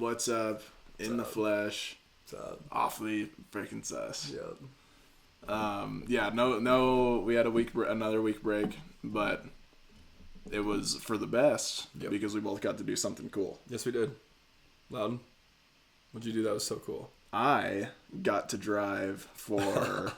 What's up? In the flesh. What's up? Awfully freaking sus. Yep. No. We had another week break, but it was for the best because we both got to do something cool. Yes, we did. Loudon, what'd you do that was so cool? I got to drive for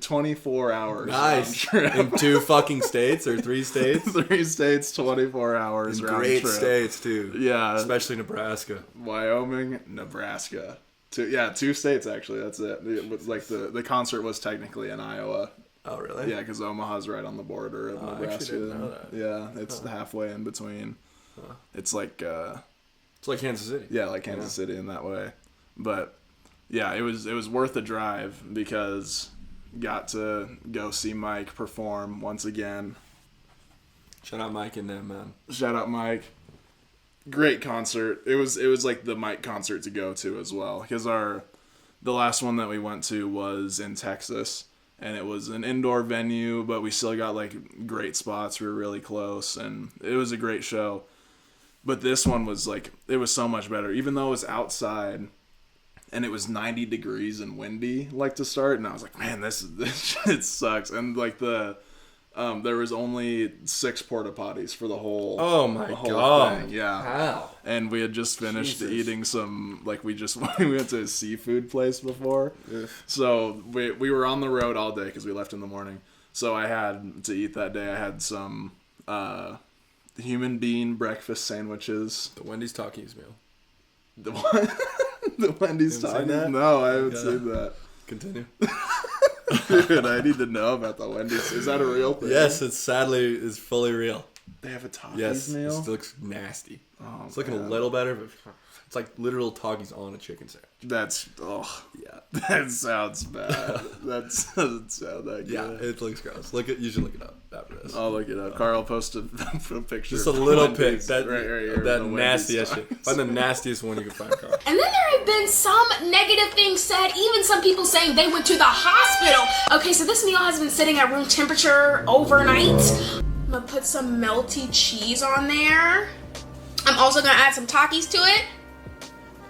24 hours. Nice. In 2 fucking states or 3 states? 3 states, 24 hours round great trip. States, too. Yeah. Especially Nebraska. Wyoming, Nebraska. 2 states, actually. That's it. It was like the concert was technically in Iowa. Oh, really? Yeah, because Omaha's right on the border of Nebraska. I actually didn't know that. Yeah, it's halfway in between. It's like... it's like Kansas City. Yeah, like Kansas City in that way. But, yeah, it was worth the drive because got to go see Mike perform once again. Shout out Mike and them, man. Shout out Mike. Great concert. It was like the Mike concert to go to as well, because the last one that we went to was in Texas, and it was an indoor venue, but we still got like great spots. We were really close, and it was a great show. But this one was like, it was so much better, even though it was outside, and it was 90 degrees and windy like to start, and I was like, man, this shit sucks. And like there was only 6 porta potties for the whole. Oh my god! Thing. Yeah. How? And we had just finished Jesus. eating some. Like we went to a seafood place before, so we were on the road all day because we left in the morning. So I had to eat that day. I had some human bean breakfast sandwiches. The Wendy's Takis meal. The one. The Wendy's Takis. No, I haven't seen that. Continue. Dude, I need to know about the Wendy's. Is that a real thing? Yes, it's fully real. They have a Takis meal? Yes, it looks nasty. Oh, it's looking a little better, but it's like literal Takis on a chicken sandwich. Yeah, that sounds bad. That doesn't sound that good. Yeah, it looks gross. You should look it up after this. I'll look it up. Carl posted a picture. Just a little pic. That right here. That nasty ass shit. Find the nastiest one you can find, Carl. And then there have been some negative things said, even some people saying they went to the hospital. Okay, so this meal has been sitting at room temperature overnight. I'm gonna put some melty cheese on there. I'm also gonna add some Takis to it.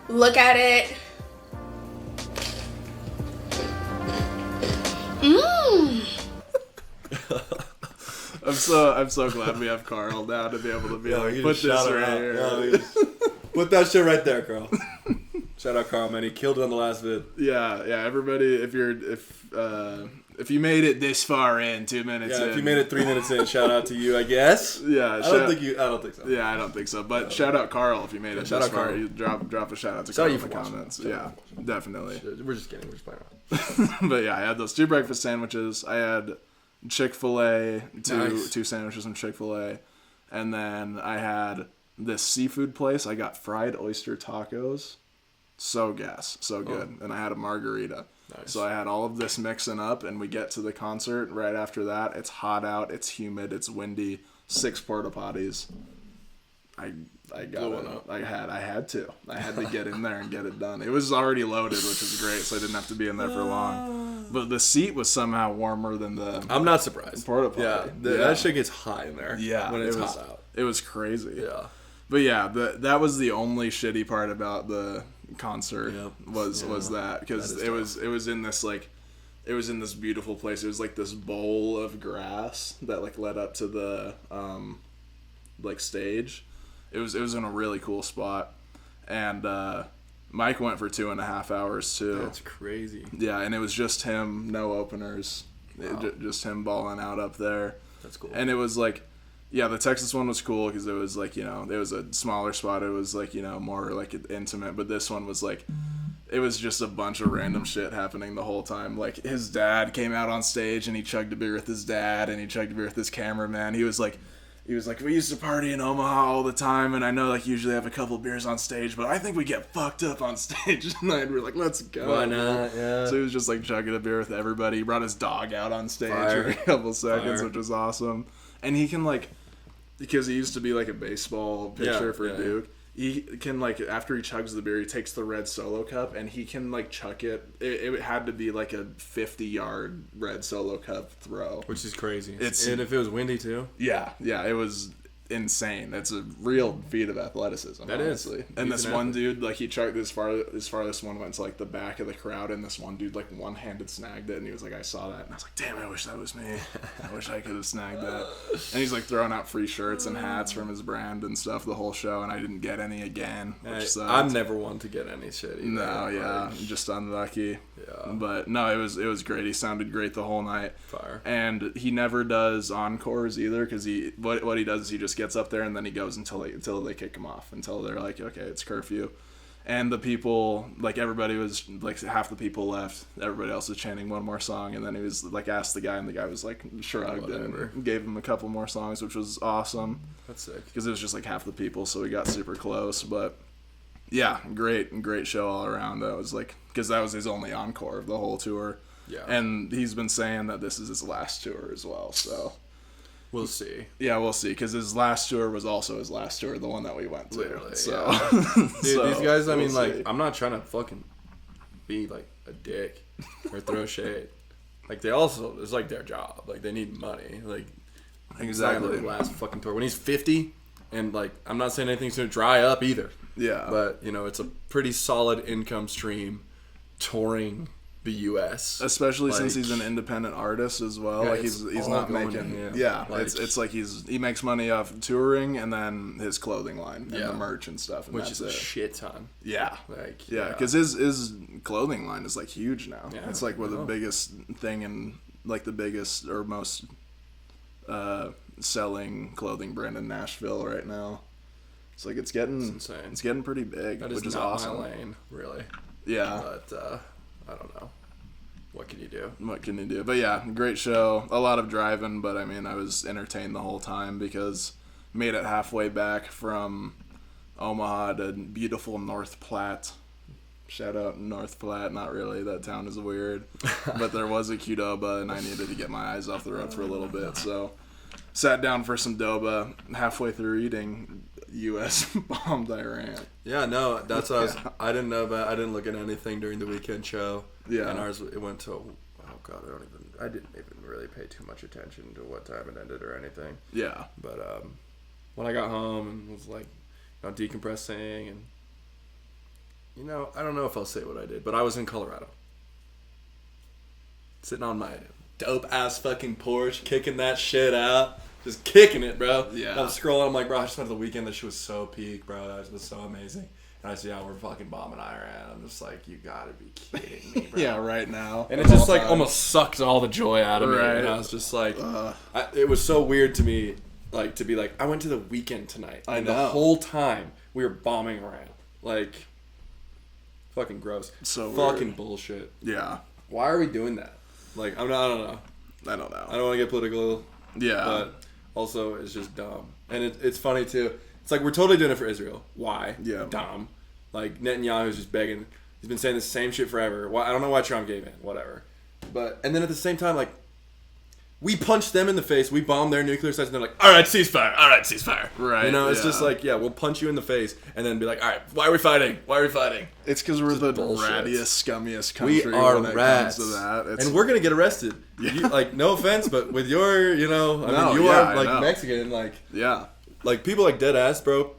Look at it. I'm so glad we have Carl now to be able to be put this right here. Put that shit right there, Carl. Shout out Carl, man. He killed it on the last vid. Yeah. Everybody, if you made it this far in, 2 minutes in. If you made it 3 minutes in, shout out to you, I guess. Yeah. I don't think so. Yeah, I don't think so. But shout out Carl if you made it this far. You drop a shout out to Carl in the comments. Yeah, definitely. We're just kidding. We're just playing around. But yeah, I had those 2 breakfast sandwiches. I had Chick-fil-A, two sandwiches from Chick-fil-A. And then I had this seafood place. I got fried oyster tacos. So gas. So good. And I had a margarita. Nice. So I had all of this mixing up, and we get to the concert right after that. It's hot out. It's humid. It's windy. 6 porta potties. I got it. I had to get in there and get it done. It was already loaded, which is great, so I didn't have to be in there for long. But the seat was somehow warmer than the. I'm not surprised. Porta potty. Yeah, that shit gets hot in there. Yeah, when it's hot out. It was crazy. Yeah. But yeah, that was the only shitty part about the concert was that, because it was in this beautiful place. It was like this bowl of grass that like led up to the like stage. It was in a really cool spot, and Mike went for 2.5 hours too. That's crazy. Yeah, and it was just him, no openers, just him balling out up there. That's cool. And it was like. Yeah, the Texas one was cool because it was like, it was a smaller spot. It was like, more like intimate. But this one was like, it was just a bunch of random shit happening the whole time. Like his dad came out on stage and he chugged a beer with his dad, and he chugged a beer with his cameraman. He was like, we used to party in Omaha all the time, and I know like usually have a couple beers on stage, but I think we get fucked up on stage tonight. We're like, let's go. Why not? Yeah. So he was just like chugging a beer with everybody. He brought his dog out on stage for a couple seconds, which was awesome. And he can like, because he used to be like a baseball pitcher for Duke, he can like, after he chugs the beer, he takes the red Solo cup and he can like chuck it. It had to be like a 50-yard red Solo cup throw, which is crazy. And if it was windy too. Yeah, it was insane. It's a real feat of athleticism. That honestly. is. And He's this an one athlete. dude, like he chucked as far this one went to like the back of the crowd, and this one dude like one-handed snagged it, and he was like, I saw that, and I was like, damn, I wish that was me. I wish I could have snagged that. And he's like throwing out free shirts and hats from his brand and stuff the whole show, and I didn't get any again, which sucked. I'm never one to get any shit either. No, yeah, just unlucky. Yeah. But no, it was great. He sounded great the whole night. Fire. And he never does encores either, because what he does is he just gets up there and then he goes until they kick him off, until they're like, okay, it's curfew. And the people, like everybody was like, half the people left, everybody else was chanting one more song, and then he was like, asked the guy, and the guy was like shrugged and gave him a couple more songs, which was awesome. That's sick. Because it was just like half the people, so we got super close. But yeah, great show all around. That was like, because that was his only encore of the whole tour. Yeah. And he's been saying that this is his last tour as well, so We'll see. yeah, we'll see. Because his last tour was also his last tour, the one that we went to. Literally, so, yeah. Dude, so, these guys, I mean, we'll like, see. I'm not trying to fucking be, like, a dick or throw shade. Like, they also, it's like their job. Like, they need money. Like, Exactly. the last fucking tour. When he's 50, and, like, I'm not saying anything's going to dry up either. Yeah. But, you know, it's a pretty solid income stream touring the U.S. Especially like, since he's an independent artist as well. Yeah, Like it's he's all not going making. in, Yeah, Like, it's like he makes money off touring and then his clothing line and Yeah. the merch and stuff, and which that's is a it. shit ton. Yeah. Like, Yeah, because his clothing line is like huge now. Yeah, It's like I the know. biggest thing in like the biggest or most selling clothing brand in Nashville right now. It's like it's getting insane. It's getting pretty big, That is which is not awesome. my lane, really. Yeah. But, I don't know. What can you do? What can you do? But yeah, great show. A lot of driving, but I mean, I was entertained the whole time because made it halfway back from Omaha to beautiful North Platte. Shout out North Platte. Not really. That town is weird. But there was a Qdoba, and I needed to get my eyes off the road for a little bit. So sat down for some Doba. Halfway through eating, U.S. bombed Iran. Yeah, no, that's what I didn't know about. I didn't look at anything during the weekend show. Yeah. And ours, it went to, oh God, I didn't even really pay too much attention to what time it ended or anything. Yeah. But when I got home and was like, you know, decompressing and, you know, I don't know if I'll say what I did, but I was in Colorado. Sitting on my dope ass fucking porch, kicking that shit out. Just kicking it, bro. Yeah. And I'm scrolling, I'm like, bro, I just went to the weekend. That shit was so peak, bro. That was so amazing. And I said, yeah, we're fucking bombing Iran. I'm just like, you gotta be kidding me, bro. Yeah, right now. And it just like almost sucked all the joy out of me. Right. And I was just like, it was so weird to me, like to be like, I went to the weekend tonight. I And know. the whole time we were bombing Iran. Like, fucking gross. So fucking weird. bullshit. Yeah. Why are we doing that? Like, I don't know. I don't know. I don't want to get political. Yeah. But also, it's just dumb. And it's funny, too. It's like, we're totally doing it for Israel. Why? Yeah. Dumb. Like, Netanyahu's just begging. He's been saying the same shit forever. Why? I don't know why Trump gave in. Whatever. But, and then at the same time, like, we punched them in the face. We bombed their nuclear sites, and they're like, all right, ceasefire. All right, ceasefire. Right, You know, it's just yeah. like, yeah, we'll punch you in the face, and then be like, all right, why are we fighting? Why are we fighting? It's because we're the bullshit. rattiest, scummiest country We are when it rats. comes to that. It's, And we're going to get arrested. You, like, no offense, but with your, you know, I No, mean, you yeah, are, I like, know. Mexican, yeah. like, people like dead ass, bro.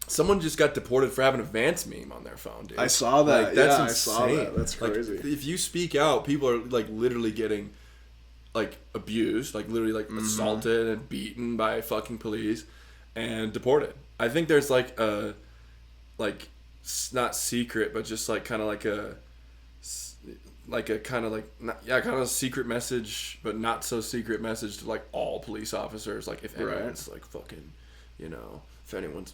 Someone just got deported for having a Vance meme on their phone, dude. I saw that. Like, that's yeah, insane. I saw that. That's Like, crazy. if you speak out, people are, like, literally getting, like, abused, like, literally, like, assaulted and beaten by fucking police and deported. I think there's, like, a, like, not secret, but just, like, kind of like a kind of like, kind of a secret message, but not so secret message to, like, all police officers. Like, if anyone's, like, fucking, you know, if anyone's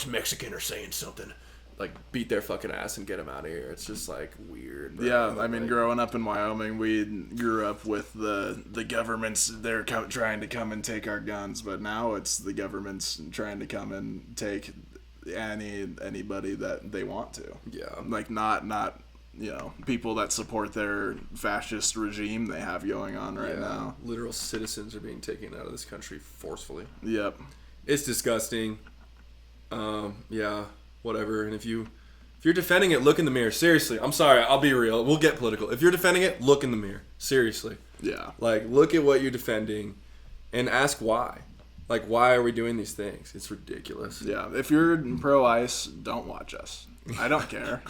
Mexican or saying something, like, beat their fucking ass and get them out of here. It's just, like, weird, bro. Yeah, I mean, Like, growing up in Wyoming, we grew up with the governments. They're trying to come and take our guns, but now it's the government's trying to come and take anybody that they want to. Yeah. Like not you know, people that support their fascist regime they have going on right now. Literal citizens are being taken out of this country forcefully. Yep. It's disgusting. Yeah, whatever. And if you're defending it, look in the mirror. Seriously, I'm sorry. I'll be real. We'll get political. If you're defending it, look in the mirror. Seriously. Yeah. Like, look at what you're defending and ask why. Like, why are we doing these things? It's ridiculous. Yeah, if you're pro ice, don't watch us. I don't care.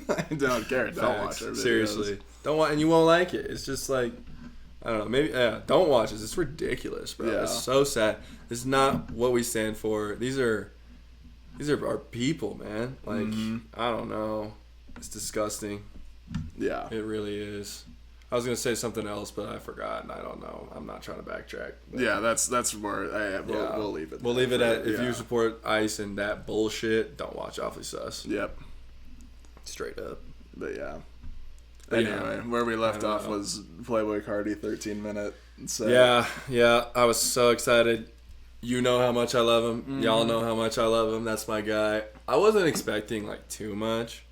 I don't care. Don't watch our videos. Seriously, don't watch, and you won't like it. It's just like, I don't know. Maybe don't watch this. It's ridiculous, bro. Yeah. It's so sad. It's not what we stand for. These are our people, man. Like, I don't know. It's disgusting. Yeah, It really is. I was gonna say something else, but I forgot, and I don't know. I'm not trying to backtrack. But yeah. That's where we'll leave it. We'll leave it at, if yeah. you support ICE and that bullshit, don't watch Awfully Sus. Yep. Straight up. But yeah. But Anyway, where we left off was Playboy Cardi 13-minute. So. Yeah. I was so excited. You know how much I love him. Y'all know how much I love him. That's my guy. I wasn't expecting like too much.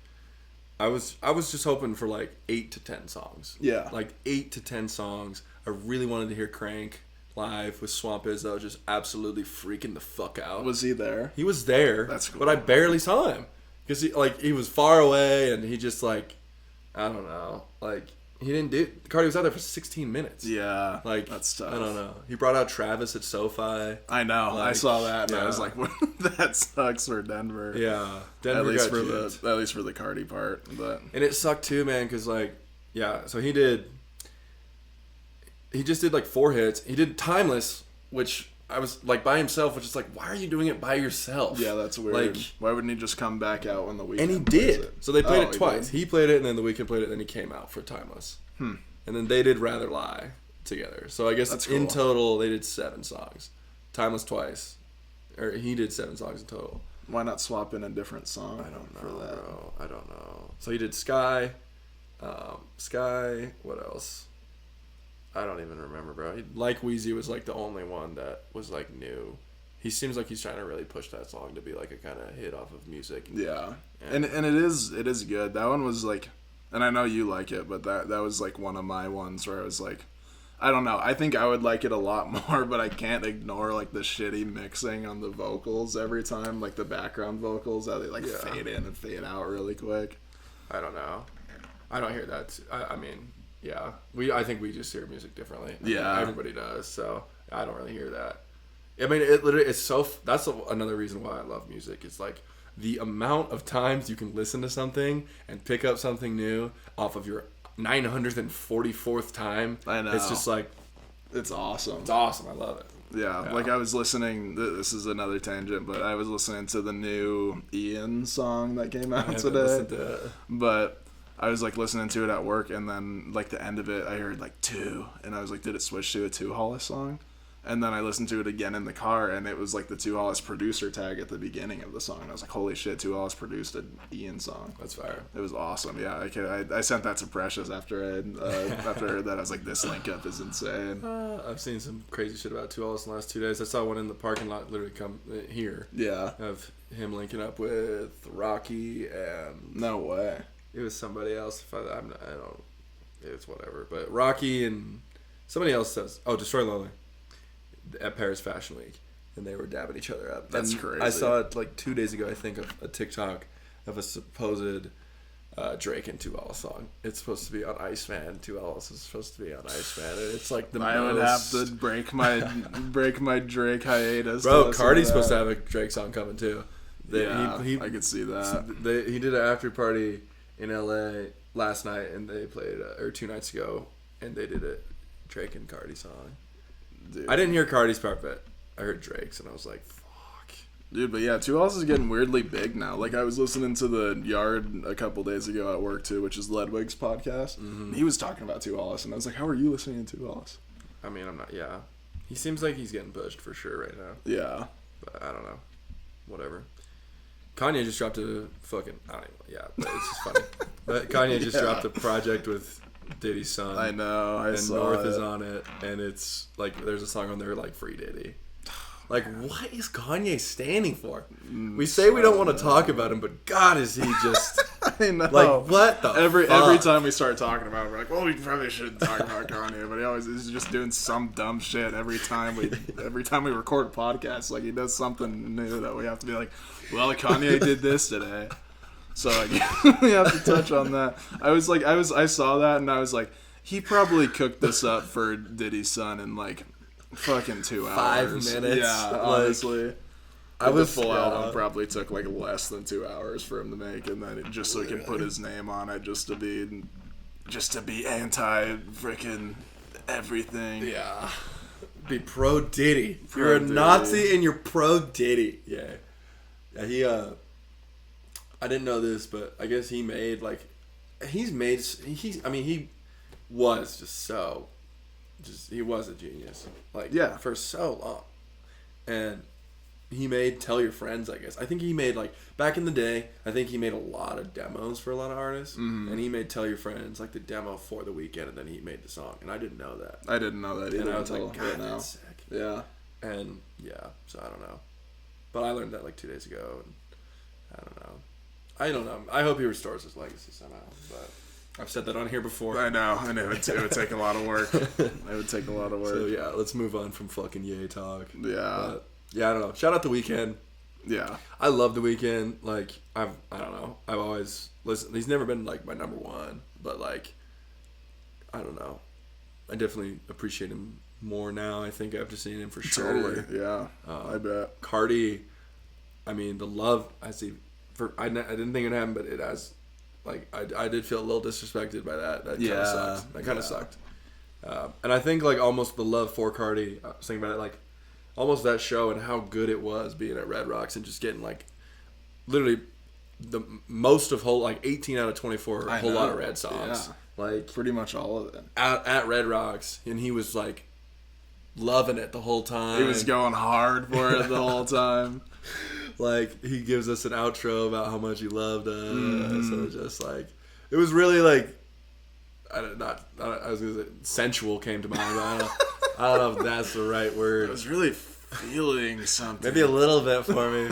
I was just hoping for like 8 to 10 songs. Yeah. Like 8 to 10 songs. I really wanted to hear Crank live with Swamp Izzo just absolutely freaking the fuck out. Was he there? He was there. That's cool. But I barely saw him. Because he was far away and he just like, I don't know. Like, he didn't do... Cardi was out there for 16 minutes. Yeah. Like, that's tough. I don't know. He brought out Travis at SoFi. I know. Like, I saw that and yeah. I was like, that sucks for Denver. Yeah. Denver At least got for the Cardi part. But And it sucked too, man, because like, yeah, so he just did like 4 hits. He did Timeless, which I was like by himself, which is like, why are you doing it by yourself? yeah, that's weird. Like, why wouldn't he just come back out when the Weeknd and he plays did. it? So they played Oh, it twice. did? He played it, and then the Weeknd played it, and then he came out for Timeless. And then they did Rather Lie together. So I guess That's in cool. total they did 7 songs. Timeless twice, or he did 7 songs in total. Why not swap in a different song? I don't know, for that. bro. I don't know. So he did Sky. What else? I don't even remember, bro. Like Wheezy was like the only one that was like new. He seems like he's trying to really push that song to be like a kind of hit off of music. Yeah. And it is good. That one was like, and I know you like it, but that was like one of my ones where I was like, I don't know. I think I would like it a lot more, but I can't ignore like the shitty mixing on the vocals every time, like the background vocals, how they like fade in and fade out really quick. I don't know. I don't hear that. I mean, yeah. I think we just hear music differently. I mean, everybody does. So I don't really hear that. I mean, it literally it's so. That's another reason why I love music. It's like the amount of times you can listen to something and pick up something new off of your 944th time. I know. It's just like, it's awesome. it's awesome. I love it. Yeah, like I was listening, this is another tangent, but I was listening to the new Ian song that came out today. But I was like listening to it at work, and then like the end of it, I heard like 2, and I was like, did it switch to a 2 Hollis song? And then I listened to it again in the car, and it was like the 2 Hollis producer tag at the beginning of the song. And I was like, holy shit, 2 Hollis produced an Ian song. That's fire. It was awesome. Yeah, I sent that to Precious after I heard that. I was like, this link up is insane. I've seen some crazy shit about 2 Hollis in the last 2 days. I saw one in the parking lot literally come here. Yeah. Of him linking up with Rocky and... No way. It was somebody else. I don't... It's whatever. But Rocky and somebody else says... Oh, Destroy Lonely. At Paris Fashion Week, and they were dabbing each other up. That's and crazy. I saw it like 2 days ago, I think, of a TikTok of a supposed Drake and 2 Hollis song. It's supposed to be on Iceman. 2 Hollis is supposed to be on Iceman. And it's like the I would have to break my Drake hiatus. Bro, Cardi's supposed to have a Drake song coming too. I could see that. He did an after party in LA last night, and they played or 2 nights ago, and they did a Drake and Cardi song. Dude. I didn't hear Cardi's part, but I heard Drake's, and I was like, fuck. Dude, but yeah, 2 Hollis is getting weirdly big now. Like, I was listening to The Yard a couple days ago at work, too, which is Ledwig's podcast. Mm-hmm. He was talking about 2 Hollis, and I was like, how are you listening to 2 Hollis? I mean, I'm not, yeah. He seems like he's getting pushed for sure right now. Yeah. But I don't know. Whatever. Kanye just dropped a fucking, I don't even, yeah, but it's just funny. But Kanye just dropped a project with Diddy's son. I know. I and saw North it. is on it, and it's like there's a song on there like Free Diddy. Like, what is Kanye standing for? We say we don't want to talk about him, but God, is he just I know. like what the every fuck? time we start talking about it, we're like, well, we probably shouldn't talk about Kanye, but he always is just doing some dumb shit every time we record a podcast. Like, he does something new that we have to be like, well, Kanye did this today. So like, we have to touch on that. I saw that and I was like, he probably cooked this up for Diddy's son and like fucking 2 5 hours. minutes. Yeah, Like, honestly. I was the full album probably took like less than 2 hours for him to make, and then just so he could put his name on it, just to be anti freaking everything. Yeah. Be pro Diddy. Pro You're a Diddy. Nazi and you're pro Diddy. Yeah. Yeah, he I didn't know this, but I guess he made like he was he was a genius. Like for so long. And he made Tell Your Friends, I guess. I think he made, like, back in the day, I think he made a lot of demos for a lot of artists. Mm-hmm. And he made Tell Your Friends, like, the demo for The Weeknd, and then he made the song. And I didn't know that. I didn't know that either. And I was like, God, right now. that's sick. Yeah. And, yeah, so I don't know. But I learned that, like, 2 days ago, and I don't know. I hope he restores his legacy somehow, but I've said that on here before. I know. It would take a lot of work. It would take a lot of work. So, yeah, let's move on from fucking Ye talk. Yeah. But, yeah, I don't know. Shout out The Weeknd. Yeah. I love The Weeknd. Like, I don't know. I've always listened. He's never been, like, my number one. But, like, I don't know. I definitely appreciate him more now, I think, after seeing him for sure. Totally. Yeah. I bet. Cardi, I mean, the love I see. I didn't think it happened, but it has. Like, I did feel a little disrespected by that. That kind of sucked. That kind of sucked. And I think, like, almost the love for Cardi, I was thinking about it, like, almost that show and how good it was being at Red Rocks and just getting, like, literally the most of whole, like, 18 out of 24 whole lot of Red songs. Yeah. Like, pretty much all of it. At Red Rocks. And he was, like, loving it the whole time. He was going hard for it the whole time. Like, he gives us an outro about how much he loved us. Mm-hmm. So it's just, like, it was really, like, I was going to say sensual came to mind. I don't know if that's the right word. I was really feeling something. Maybe a little bit for me.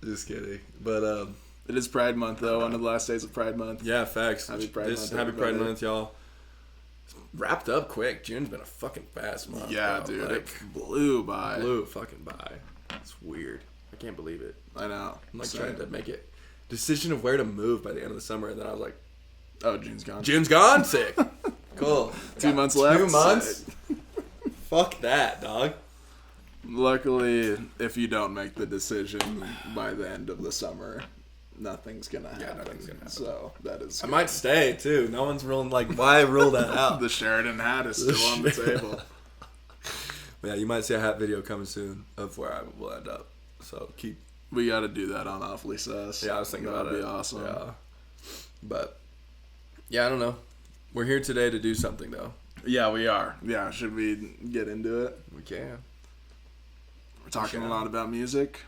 Just kidding. But it is Pride Month, though. One of the last days of Pride Month. Yeah, facts. Happy Pride Month. Happy Pride Month, y'all. It's wrapped up quick. June's been a fucking fast month. Yeah, bro. dude. Like, it blew by. Blew fucking by. It's weird. I can't believe it. I know. I'm like trying to make it decision of where to move by the end of the summer, and then I was like, oh, June's gone. June's gone? Sick. Cool. 2 months left. 2 months? Fuck that, dog. Luckily, if you don't make the decision by the end of the summer, nothing's gonna happen. Yeah, nothing's gonna happen. So that is good. I might stay, too. No one's ruling, like, why rule that out? The Sheridan hat is still on the table. Yeah, you might see a hat video coming soon of where I will end up. So we got to do that on Awfully Sus. Yeah, I was thinking about it. That'd be awesome. Yeah. But, yeah, I don't know. We're here today to do something, though. Yeah, we are. Yeah, should we get into it? We can. We're talking a lot about music,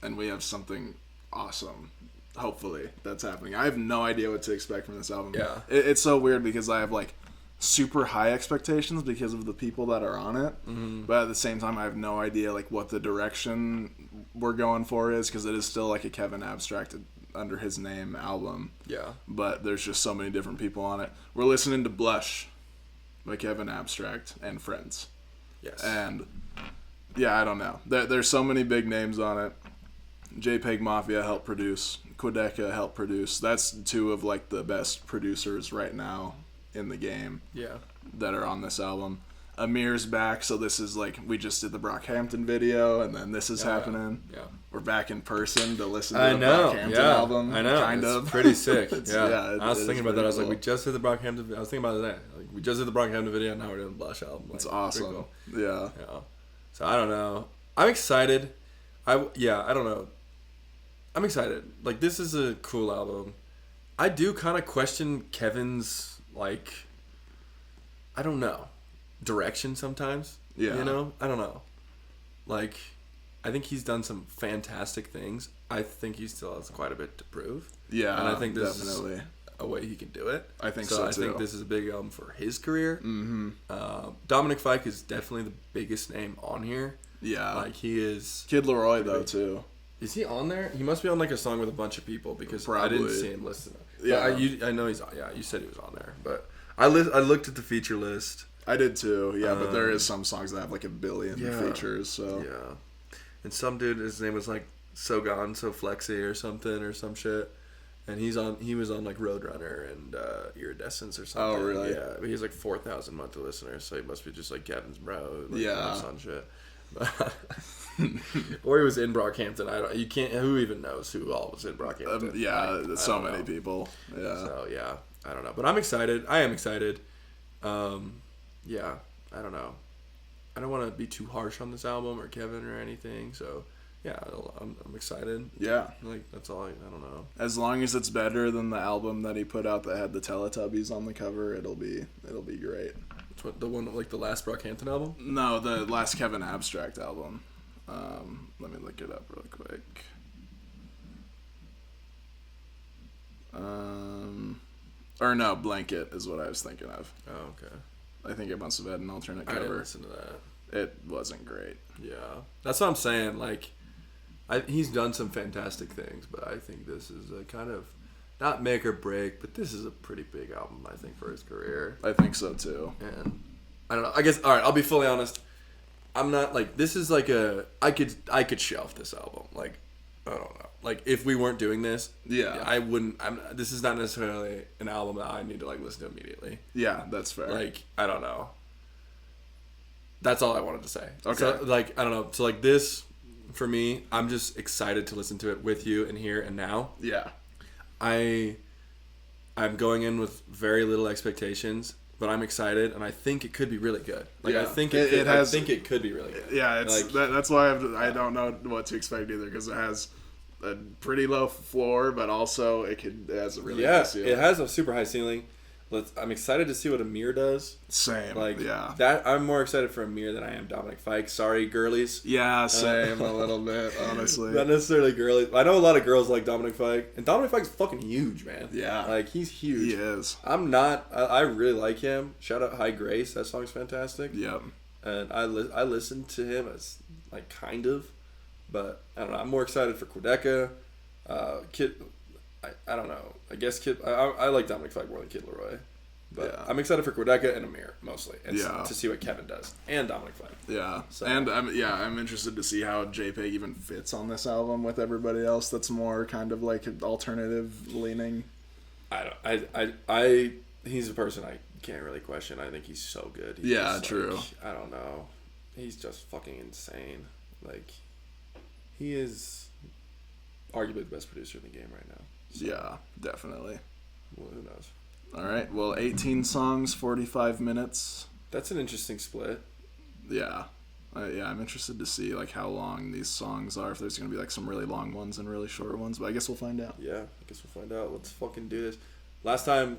and we have something awesome, hopefully, that's happening. I have no idea what to expect from this album. Yeah. It's so weird because I have, like, super high expectations because of the people that are on it, but at the same time I have no idea like what the direction we're going for is, because it is still like a Kevin Abstract under his name album. Yeah, but there's just so many different people on it. We're listening to Blush by Kevin Abstract and Friends. Yes. And yeah, I don't know, there's so many big names on it. JPEG Mafia helped produce, Quedeca helped produce. That's two of like the best producers right now in the game, that are on this album. Amir's back, so this is like, we just did the Brockhampton video, and then this is happening. Yeah, we're back in person to listen to the Brockhampton album. I know, kind of pretty sick. I was thinking about that. I was cool. like, we just did the Brockhampton. I was thinking about that. Like, we just did the Brockhampton video, and now we're doing the Blush album. Like, it's awesome. Cool. Yeah. So I don't know. I'm excited. I don't know. I'm excited. Like, this is a cool album. I do kind of question Kevin's, like, I don't know, direction sometimes. Yeah. You know? I don't know. Like, I think he's done some fantastic things. I think he still has quite a bit to prove. Yeah, and I think this definitely is a way he can do it. I think so, I think this is a big album for his career. Mm-hmm. Dominic Fike is definitely the biggest name on here. Yeah. Like, he is... Kid Laroi, though, too. Is he on there? He must be on, like, a song with a bunch of people, because I didn't see him listed. Yeah. I know he's on. Yeah, you said he was on there. But I looked at the feature list. I did, too. Yeah, but there is some songs that have, like, 1 billion features, so... Yeah. And some dude, his name was, like, So Gone, So Flexy or something or some shit. And he was on like Roadrunner and Iridescence or something. Oh, really? Yeah, but he's like 4,000 monthly listeners, so he must be just like Kevin's bro. Like, Yeah. Son shit. Or he was in Brockhampton. You can't. Who even knows who all was in Brockhampton? So many people. Yeah. So yeah, I don't know, but I'm excited. I am excited. Yeah, I don't know. I don't want to be too harsh on this album or Kevin or anything. So yeah, I'm excited. Yeah. Like that's all. I don't know. As long as it's better than the album that he put out that had the Teletubbies on the cover, it'll be great. The one like the last Brockhampton album? No, the last Kevin Abstract album. Let me look it up real quick. Or no, Blanket is what I was thinking of. Oh, okay. I think it must have had an alternate I cover. didn't listen to that. It wasn't great. Yeah, that's what I'm saying. Like, he's done some fantastic things, but I think this is a kind of not make or break, but this is a pretty big album, I think, for his career. I think so too. And I don't know. I guess all right. I'll be fully honest. I'm not like this is like I could shelf this album. Like I don't know. Like if we weren't doing this, Yeah. I wouldn't. This is not necessarily an album that I need to like listen to immediately. Yeah, that's fair. Like I don't know. That's all I wanted to say. Okay. So, like I don't know. So like this, for me, I'm just excited to listen to it with you and here and now. Yeah. I'm going in with very little expectations, but I'm excited, and I think it could be really good. Like Yeah. I think I think it could be really good. Yeah, it's like, that's why I don't know what to expect either, because it has a pretty low floor, but also it has a really high ceiling. it has a super high ceiling. I'm excited to see what Amir does. Same. Like yeah. that, I'm more excited for Amir than I am Dominic Fike. Sorry, girlies. Yeah, same a little bit, honestly. Not necessarily girlies. I know a lot of girls like Dominic Fike, and Dominic Fike's fucking huge, man. Yeah. Like he's huge. He is. I'm not. I really like him. Shout out High Grace. That song's fantastic. Yep. And I listened to him as like kind of, but I don't know. I'm more excited for Quedeca. Kid, I don't know. I guess Kid. I like Dominic Fike more than Kid Leroy, but Yeah. I'm excited for Quedeca and Amir mostly, and Yeah. to see what Kevin does and Dominic Fike. Yeah. So- And I'm interested to see how JPEG even fits on this album with everybody else that's more kind of like alternative leaning. He's a person I can't really question. I think he's so good. He's Yeah, just, true. Like, I don't know. He's just fucking insane. Like, he is arguably the best producer in the game right now. So, Yeah, definitely. well, who knows? All right. Well, 18 songs, 45 minutes. That's an interesting split. Yeah. I'm interested to see like how long these songs are. If there's gonna be like some really long ones and really short ones, but I guess we'll find out. Yeah, I guess we'll find out. Let's fucking do this. Last time,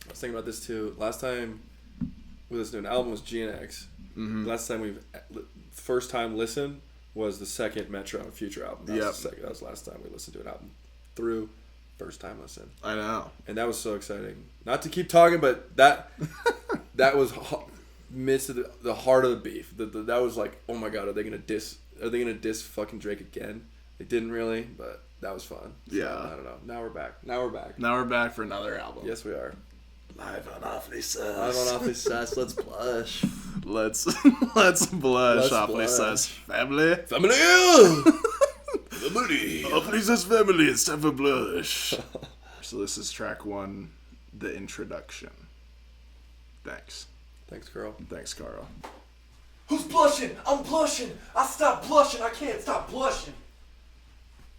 I was thinking about this too. Last time we listened to an album was GNX. Mm-hmm. Last time first time listen was the second Metro and Future album. That was that was the last time we listened to an album through. First time listen. I know. And that was so exciting. Not to keep talking, but that was midst of the heart of the beef. That was like, oh my god, are they gonna diss fucking Drake again? They didn't really, but that was fun. So, Yeah. I don't know. Now we're back. Now we're back for another album. Yes, we are. Live on Awfully Sus. Live on Awfully Sus. Let's blush. Let's blush, Awfully Sus family. Family. Awfully Sus family. It's time for blush. So this is track 1, the introduction. Thanks. Thanks, girl. Thanks, Carl. Who's blushing? I'm blushing. I stopped blushing. I can't stop blushing.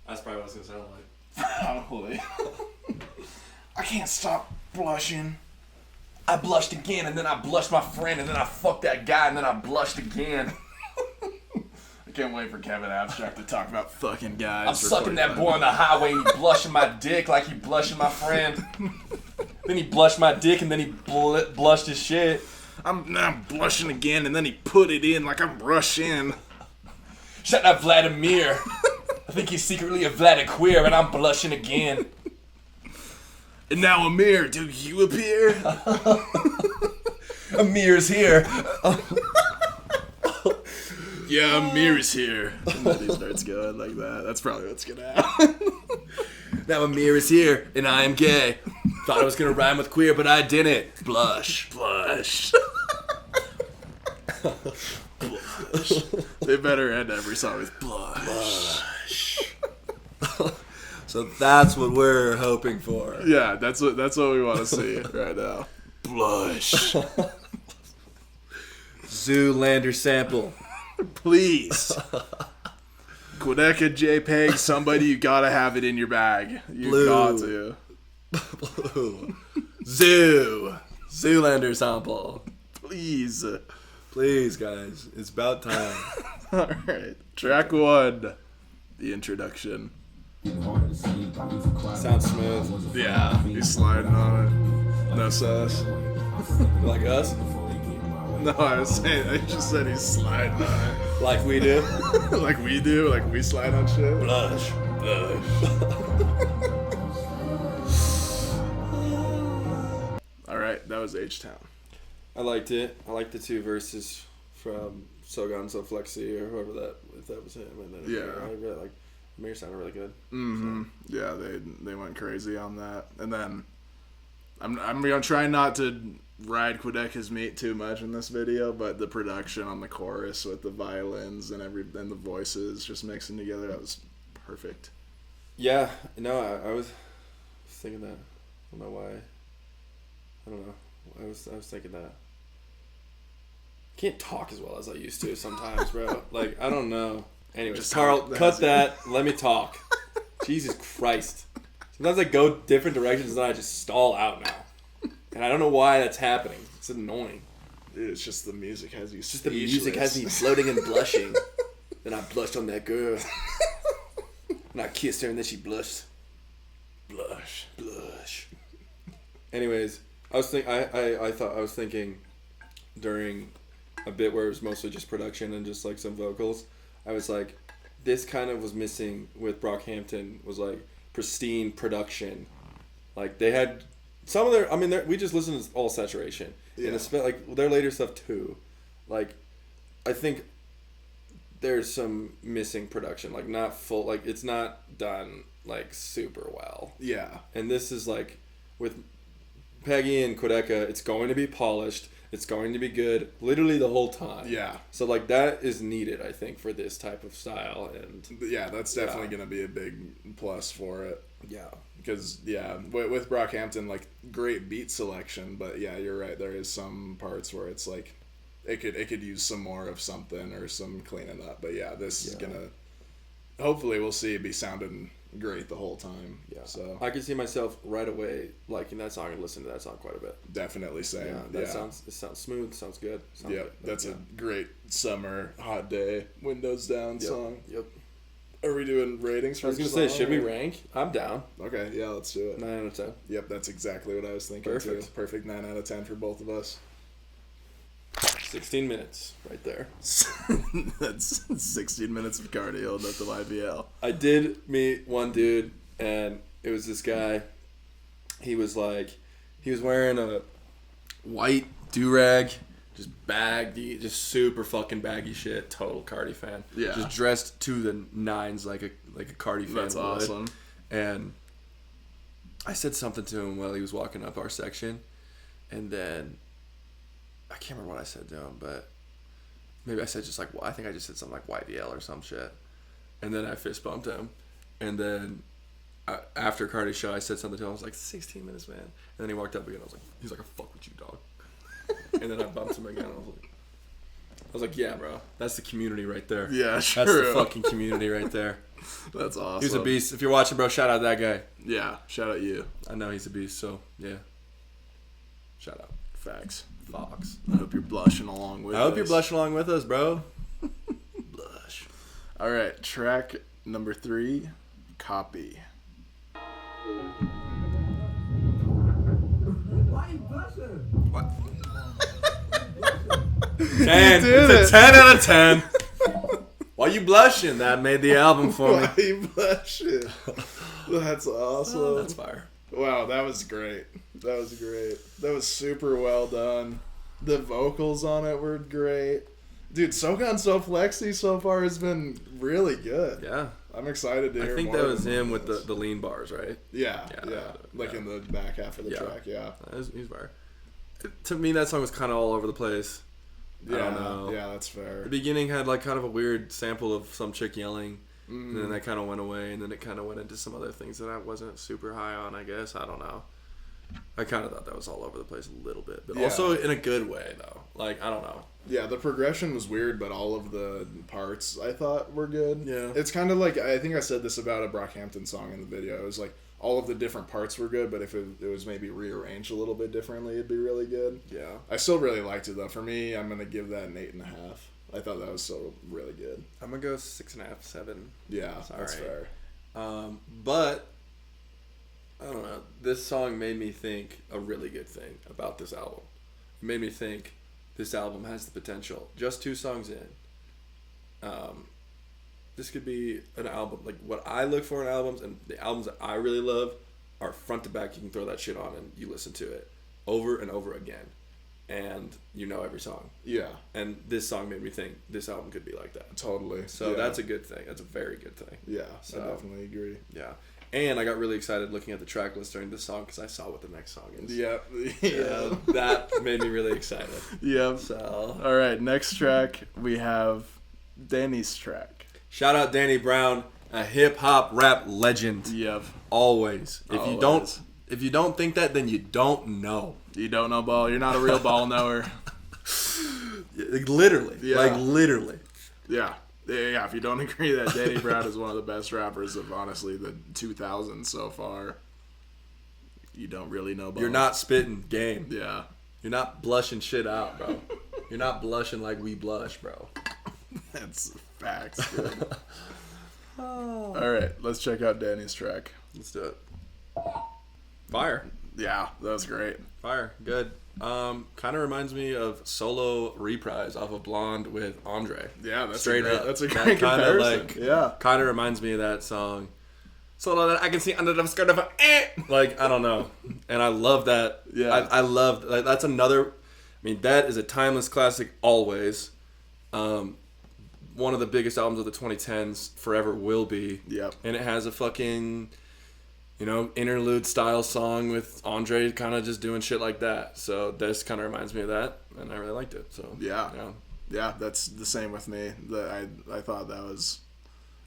That's probably what it's gonna sound like. Probably. I can't stop blushing. I blushed again, and then I blushed my friend, and then I fucked that guy, and then I blushed again. I can't wait for Kevin Abstract to talk about fucking guys. I'm sucking that boy on the highway, and he blushing my dick like he blushing my friend. Then he blushed my dick, and then he blushed his shit. I'm blushing again, and then he put it in like I'm Russian. Shout out Vladimir. I think he's secretly a Vladiqueer, and I'm blushing again. And now Amir, do you appear? Amir's here. Yeah, Amir's here. And then he starts going like that. That's probably what's gonna happen. Now Amir is here, and I am gay. Thought I was gonna rhyme with queer, but I didn't. Blush. Blush. Blush. They better end every song with blush. So that's what we're hoping for. Yeah, that's what we want to see right now. Blush. Zoolander sample. Please. Quedeca JPEG, somebody, you gotta have it in your bag. You Blue. got to. Blue. Zoolander sample. Please. Please, guys. It's about time. Alright. Track 1. The introduction. Sounds smooth. Yeah, he's sliding on it. No sus. Like us? No, I just said he's sliding on it. Like we do? Like we do? Like we slide on shit? Blush. Alright, that was H-Town. I liked it. I liked the 2 verses from Sogan So Flexi or whoever that, if that was him. And then Yeah. I really like. Amir sounded really good. Mm-hmm. So. Yeah, they went crazy on that. And then I'm gonna try not to ride Quedeca's meat too much in this video, but the production on the chorus with the violins and the voices just mixing together, that was perfect. Yeah, no, I was thinking that. I don't know why. I don't know. I was thinking that. I can't talk as well as I used to sometimes, bro. Like, I don't know. Anyways, Just Carl, cut that. it. Let me talk. Jesus Christ. Sometimes I go different directions and then I just stall out now. And I don't know why that's happening. It's annoying. Dude, it's just the music has you. It's just the music has me floating and blushing. Then I blushed on that girl. And I kissed her and then she blushed. Blush. Anyways, I was thinking during a bit where it was mostly just production and just like some vocals, I was like, this kind of was missing with Brockhampton, was like pristine production. Like they had some of their, I mean, we just listened to all Saturation. Yeah. And like their later stuff too. Like, I think there's some missing production, like not full, like it's not done like super well. Yeah. And this is like, with Peggy and Quedeca, it's going to be polished. It's going to be good literally the whole time. Yeah. So like that is needed, I think, for this type of style. And Yeah, that's definitely going to be a big plus for it. yeah. Because, yeah, with Brockhampton, like, great beat selection, but yeah, you're right, there is some parts where it's like, it could use some more of something or some cleaning up. But yeah, this is going to, hopefully we'll see it be sounding great the whole time. Yeah. So I could see myself right away liking that song and listening to that song quite a bit. definitely same. Yeah. Yeah. It sounds smooth, sounds good. Sounds Yep, good. that's Yeah. a great summer, hot day, windows down song. Yep. Are we doing ratings for I was going each to say, song, should we or- rank? I'm down. Okay, yeah, let's do it. 9 out of 10. Yep, that's exactly what I was thinking Perfect. too. Perfect 9 out of 10 for both of us. 16 minutes right there. That's 16 minutes of cardio at the YBL. I did meet one dude, and it was this guy. He was wearing a white do-rag, just baggy, just super fucking baggy shit. Total Cardi fan. Yeah. Just dressed to the nines like a Cardi fan. That's would. awesome. And I said something to him while he was walking up our section, and then I can't remember what I said to him, but maybe I said just like, I think I just said something like YBL or some shit. And then I fist bumped him. And then after Cardi's show, I said something to him. I was like, 16 minutes, man. And then he walked up again. He's like, I fuck with you, dog. And then I bumped him again. I was like, yeah, bro. That's the community right there. Yeah, sure. That's the fucking community right there. That's awesome. He was a beast. If you're watching, bro, shout out that guy. Yeah, shout out you. I know he's a beast, so yeah. Shout out. Facts. Fox. I hope you're blushing along with I hope us. you're blushing along with us, bro. Blush. All right, track number 3, Copy. Why you blushing? What? 10. did It's it. a 10 out of 10. Why you blushing? That made the album for me. Why you blushing? That's awesome. Oh, that's fire. Wow, that was great. That was great. That was super well done. The vocals on it were great. Dude, Sogan So Flexi so far has been really good. Yeah. I'm excited to hear I think more that of was them him on with this. the lean bars, right? Yeah. Yeah, Like yeah. in the back half of the Yeah. track, yeah. He's fire. To me, that song was kind of all over the place. Yeah, I don't know. yeah, that's fair. The beginning had like kind of a weird sample of some chick yelling, And then that kind of went away, and then it kind of went into some other things that I wasn't super high on, I guess. I don't know. I kind of thought that was all over the place a little bit, but also in a good way, though. Like, I don't know. Yeah, the progression was weird, but all of the parts I thought were good. Yeah. It's kind of like, I think I said this about a Brockhampton song in the video. It was like, all of the different parts were good, but if it was maybe rearranged a little bit differently, it'd be really good. Yeah. I still really liked it, though. For me, I'm going to give that an 8.5. I thought that was so really good. I'm going to go 6.5, 7. Yeah, that's fair. But, I don't know. This song made me think a really good thing about this album. It made me think this album has the potential. Just 2 songs in. This could be an album. Like, what I look for in albums, and the albums that I really love, are front to back. You can throw that shit on and you listen to it over and over again. And you know every song. Yeah. And this song made me think this album could be like that. Totally. So that's a good thing. That's a very good thing. Yeah, So, I definitely agree. Yeah. And I got really excited looking at the track list during this song because I saw what the next song is. Yep. Yeah. That made me really excited. Yep. So. All right, next track, we have Danny's track. Shout out Danny Brown, a hip hop rap legend. Yep. Always. Always. If you don't think that, then you don't know. You don't know ball. You're not a real ball knower. Like, literally. Yeah. Like, literally. Yeah. Yeah, if you don't agree that Danny Brown is one of the best rappers of, honestly, the 2000s so far, you don't really know ball. You're not spitting game. Yeah. You're not blushing shit out, bro. You're not blushing like we blush, bro. That's facts, dude. All right, let's check out Danny's track. Let's do it. Fire. Yeah, that was great. Fire. Good. Kind of reminds me of Solo Reprise off of Blonde with Andre. Yeah, that's Straight up. That's a That great kinda comparison. Yeah. Kind of reminds me of that song. Solo that I can see under the skirt of a like, I don't know. And I love that. Yeah. I love, like, that's another, I mean, that is a timeless classic always. One of the biggest albums of the 2010s forever will be. Yep. And it has a fucking, you know, interlude style song with Andre kind of just doing shit like that. So this kind of reminds me of that, and I really liked it. So Yeah, that's the same with me. I thought that was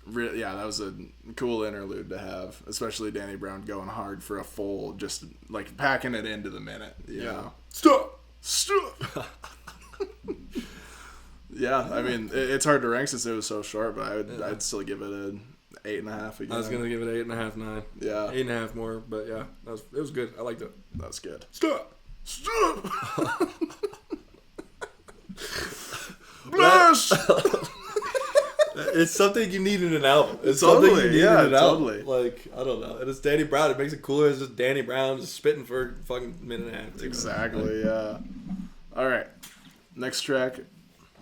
really, that was a cool interlude to have, especially Danny Brown going hard for a full, just like packing it into the minute. You know? Stop. Yeah, I mean, it's hard to rank since it was so short, but I'd still give it an 8.5 again. I was gonna give it 8.5, 9. Yeah, 8.5 more, but yeah, it was good. I liked it. That's good. Stop. Blast. It's something you need in an album. It's Totally, something you need yeah, in an album. totally. Like, I don't know. And it's Danny Brown. It makes it cooler. It's just Danny Brown just spitting for a fucking minute and a half. Exactly. Yeah. All right. Next track,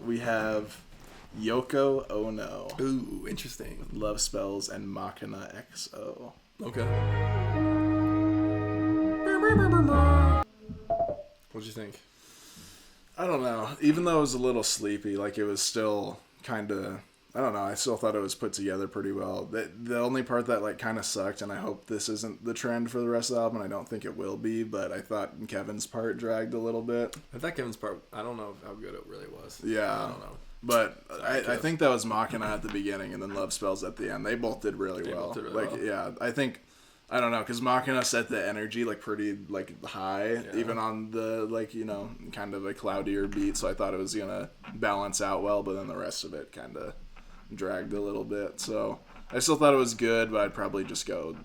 we have Yoko Ono. Ooh, interesting. Love Spells and Machina XO. Okay. What'd you think? I don't know. Even though it was a little sleepy, like it was still kind of, I don't know. I still thought it was put together pretty well. The only part that like kind of sucked, and I hope this isn't the trend for the rest of the album, and I don't think it will be, but I thought Kevin's part dragged a little bit. I thought Kevin's part, I don't know how good it really was. Yeah. I don't know. But I think that was Machina at the beginning and then Love Spells at the end. They both did really well. Yeah, I think, I don't know, because Machina set the energy like pretty like high, even on the like, you know, kind of a cloudier beat. So I thought it was gonna balance out well, but then the rest of it kind of dragged a little bit. So I still thought it was good, but I'd probably just go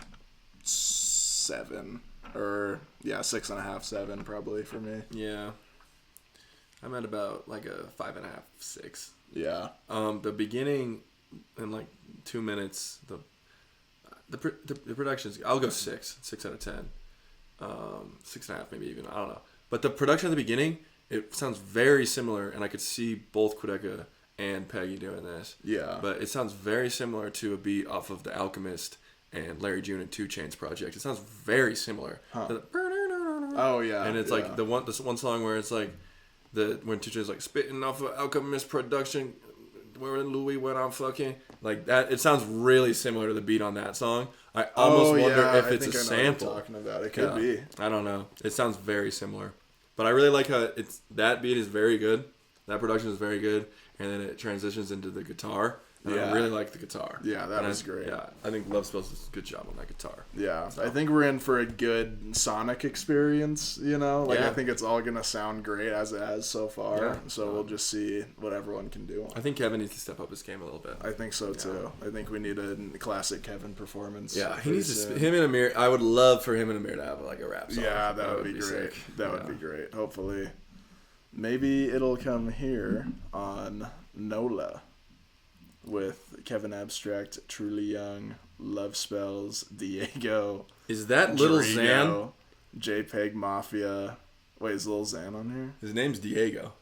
7 or 6.5, 7 probably for me. Yeah. I'm at about like a 5.5, 6. Yeah. The beginning in like 2 minutes, the production's, I'll go 6 out of 10. 6.5 maybe even, I don't know. But the production at the beginning, it sounds very similar, and I could see both Quedeca and Peggy doing this. Yeah. But it sounds very similar to a beat off of The Alchemist and Larry June and 2 Chainz project. It sounds very similar. Huh. Oh yeah. And it's like this one song where it's like when 2 Chainz like spitting off of Alchemist production, where Louis went on fucking like that. It sounds really similar to the beat on that song. I almost wonder if it's a sample. What you're talking about. It could be. I don't know. It sounds very similar, but I really like how that beat is very good. That production is very good, and then it transitions into the guitar, And I really like the guitar. Yeah, that was great. Yeah, I think Love Spells does a good job on that guitar. Yeah, so. I think we're in for a good sonic experience, you know? Like, I think it's all going to sound great as it has so far. Yeah. So we'll just see what everyone can do. I think Kevin needs to step up his game a little bit. I think so, too. I think we need a classic Kevin performance. Yeah, he needs to... Him and Amir... I would love for him and Amir to have, like, a rap song. Yeah, that would be great. That would be great. Hopefully. Maybe it'll come here on NOLA. With Kevin Abstract, Truly Young, Love Spells, Diego. Is that Lil Xan? JPEG Mafia. Wait, is Lil Xan on here? His name's Diego.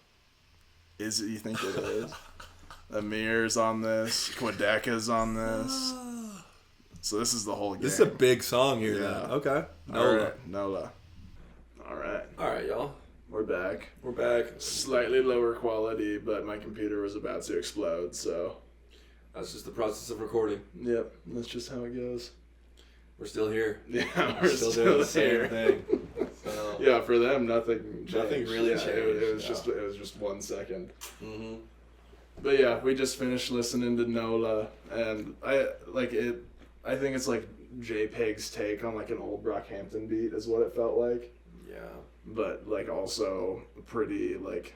Is it? You think it is? Amir's on this. Quadeca's on this. So this is the whole game. This is a big song here. Yeah. Then. Okay. NOLA. All right. NOLA. All right. All right, y'all. We're back. We're back. Slightly lower quality, but my computer was about to explode, so... That's just the process of recording. Yep, that's just how it goes. We're still here. Yeah, we're still doing the same thing. So, yeah, for them, nothing changed. Nothing really changed. It was just 1 second. Mm-hmm. But yeah, we just finished listening to NOLA, and I think it's like JPEG's take on like an old Brockhampton beat is what it felt like. Yeah. But like also pretty like,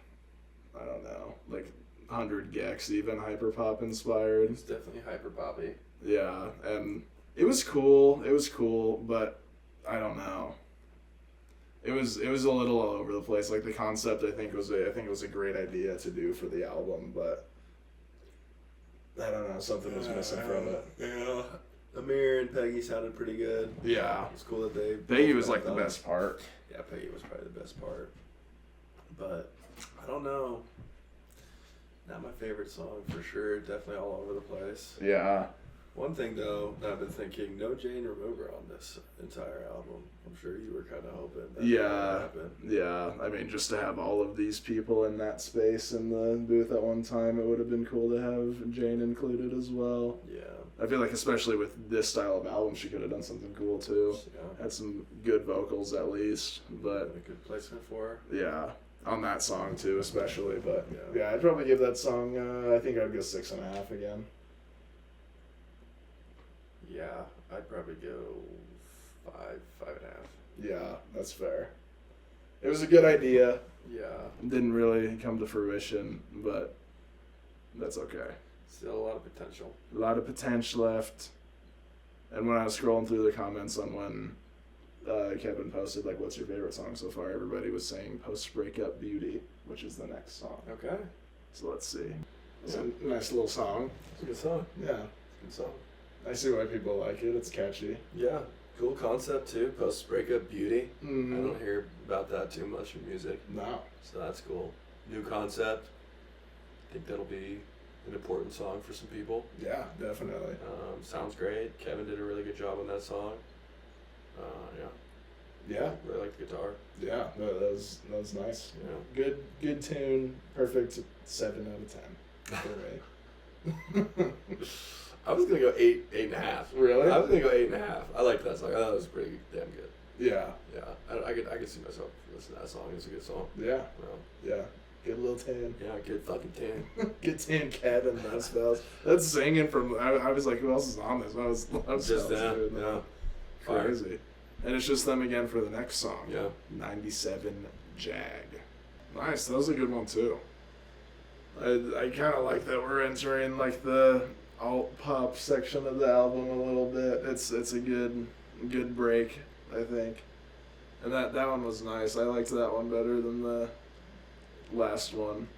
I don't know, like 100 gex even hyperpop inspired. It's definitely hyperpoppy. Yeah, and it was cool, but I don't know. It was a little all over the place. Like the concept I think it was a great idea to do for the album, but I don't know, something was missing from it. Yeah. Amir and Peggy sounded pretty good. Yeah. It's cool that they Peggy was like the best part. Yeah, Peggy was probably the best part. But I don't know. Not my favorite song for sure. Definitely all over the place. Yeah. One thing though that I've been thinking, no Jane Remover on this entire album. I'm sure you were kind of hoping that would happen. Yeah. I mean, just to have all of these people in that space in the booth at one time, it would have been cool to have Jane included as well. Yeah. I feel like especially with this style of album, she could have done something cool too. Yeah. Had some good vocals at least, but a good placement for her. Yeah. On that song too, especially, but yeah, I'd probably give that song. I think I'd go 6.5 again. Yeah, I'd probably go 5.5. Yeah, that's fair. It was a good idea. Yeah. Didn't really come to fruition, but that's okay. Still a lot of potential. A lot of potential left. And when I was scrolling through the comments on when Kevin posted, like, what's your favorite song so far? Everybody was saying Post-Breakup Beauty, which is the next song. Okay. So let's see. It's a nice little song. It's a good song. Yeah. It's a good song. I see why people like it. It's catchy. Yeah. Cool concept, too. Post-Breakup Beauty. Mm-hmm. I don't hear about that too much in music. No. So that's cool. New concept. I think that'll be an important song for some people. Yeah, definitely. Sounds great. Kevin did a really good job on that song. Yeah. Really like the guitar. Yeah, that was nice. Yeah. Good tune. Perfect 7 out of 10 for me. I was gonna go 8.5. Really? I was gonna go 8.5. I liked that song. I thought it was pretty damn good. Yeah. Yeah. I could see myself listening to that song. It's a good song. Yeah. Yeah. Good little tune. Yeah, good fucking tune. Good tune, Kevin. Those spells. That's singing from. I was like, who else is on this? I was just them. Yeah. Crazy. And it's just them again for the next song. Yeah. 97 Jag. Nice. That was a good one too. I kind of like that we're entering like the alt pop section of the album a little bit. It's a good break, I think. And that one was nice. I liked that one better than the last one.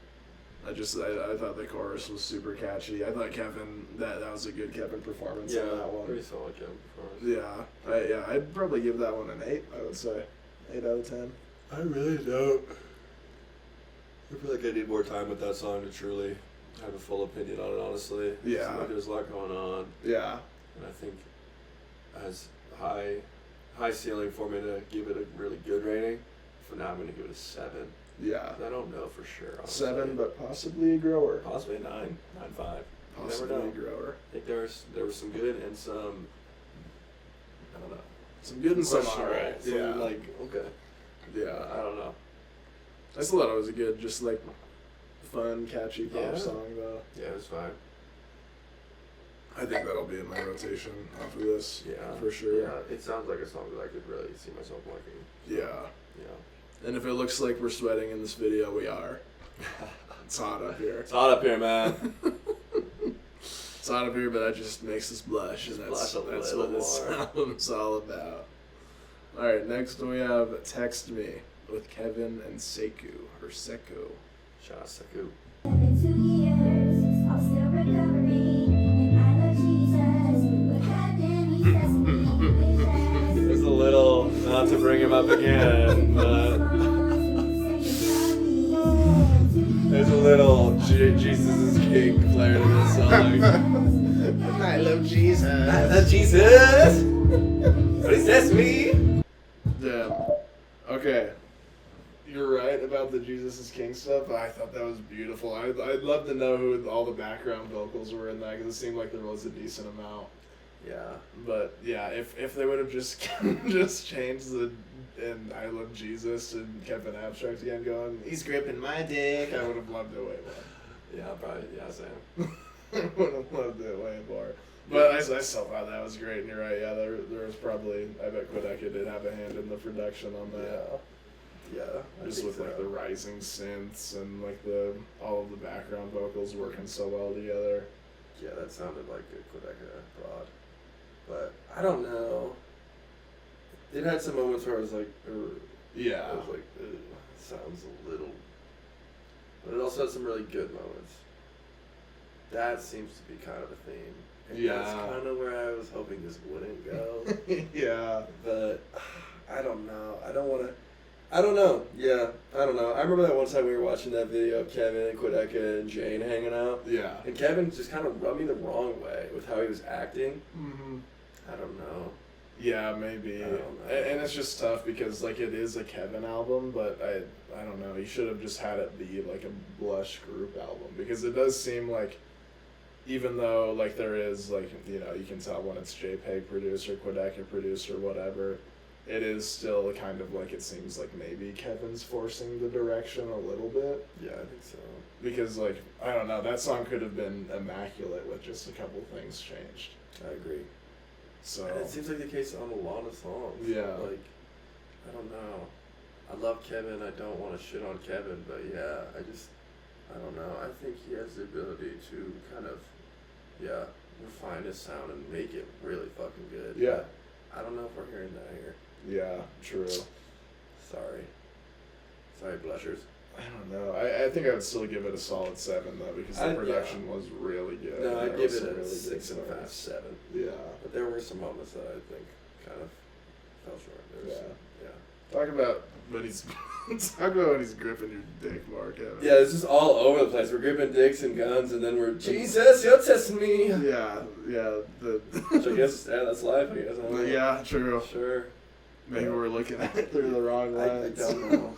I thought the chorus was super catchy. I thought Kevin, that was a good Kevin performance on that one. Pretty solid Kevin performance. Yeah, I'd probably give that one an 8, I would say. 8 out of 10. I really don't. I feel like I need more time with that song to truly have a full opinion on it, honestly. Yeah. Seems like there's a lot going on. Yeah. And I think it has high ceiling for me to give it a really good rating. For now, I'm going to give it a 7. Yeah. I don't know for sure, honestly. 7, but possibly a grower. Possibly a 9, 9.5. Possibly a grower. I think there was some good and some, I don't know. Some good and some alright. Yeah. Like, okay. Yeah. I don't know. I still thought it was a good, just like, fun, catchy pop Yeah. song, though. Yeah, it was fine. I think that'll be in my rotation after this. Yeah. For sure. Yeah, it sounds like a song that I could really see myself liking. Yeah. Yeah. And if it looks like we're sweating in this video, we are. It's hot up here. It's hot up here, man. It's hot up here, but that just makes us blush, and that's what this album's all about. All right, next we have Text Me with Kevin and Seku, or Seku. Shout out Seku. 2 years, I'm still recovering, and I love Jesus, but heaven, he says me, There's a little, not to bring him up again, but there's a little Jesus is King flair to this song. I love Jesus. I love Jesus, but he says me. Damn. Okay. You're right about the Jesus is King stuff. I thought that was beautiful. I'd love to know who all the background vocals were in that, because it seemed like there was a decent amount. Yeah. But yeah, if they would have just just changed the and I love Jesus and kept an abstract again going, he's gripping my dick, I would have loved it way more. Yeah, probably. Yeah, same. I would have loved it way more. But I still thought that was great, and you're right. Yeah, there was probably, I bet Quideka did have a hand in the production on that. Yeah. Just with like the rising synths and like all of the background vocals working so well together. Yeah, that sounded like a Quideka broad. But I don't know. It had some moments where I was like, Yeah. I was like, it sounds a little. But it also had some really good moments. That seems to be kind of a theme. And that's kind of where I was hoping this wouldn't go. Yeah. But I don't know. I don't know. Yeah, I don't know. I remember that one time we were watching that video of Kevin and Quideka and Jane hanging out. Yeah. And Kevin just kind of rubbed me the wrong way with how he was acting. Mm-hmm. I don't know. Yeah, maybe. I don't know. And it's just tough because like it is a Kevin album, but I don't know. He should have just had it be like a Blush group album, because it does seem like, even though like there is like, you know, you can tell when it's JPEG produced or Quideka produced or whatever, it is still kind of like, it seems like maybe Kevin's forcing the direction a little bit. Yeah, I think so. Because like, I don't know, that song could have been immaculate with just a couple things changed. I agree. So And it seems like the case on a lot of songs. Yeah. Like, I don't know. I love Kevin. I don't want to shit on Kevin, but yeah, I don't know. I think he has the ability to kind of, refine his sound and make it really fucking good. Yeah. But I don't know if we're hearing that here. yeah, true. Sorry, blushers. I don't know. I think I would still give it a solid 7 though, because the production was really good. No, I'd There give was it some a really good 6.5, songs. 7. Yeah. But there were some moments that I think kind of fell short. There was Yeah. some, Talk about when he's gripping your dick more, Kevin. Yeah, it's just all over the place. We're gripping dicks and guns, and then we're, Jesus, you're testing me. Yeah. Which I guess, that's life, I guess. I don't know. Yeah, true. Sure. Maybe we're looking at it through the wrong I lens. don't know.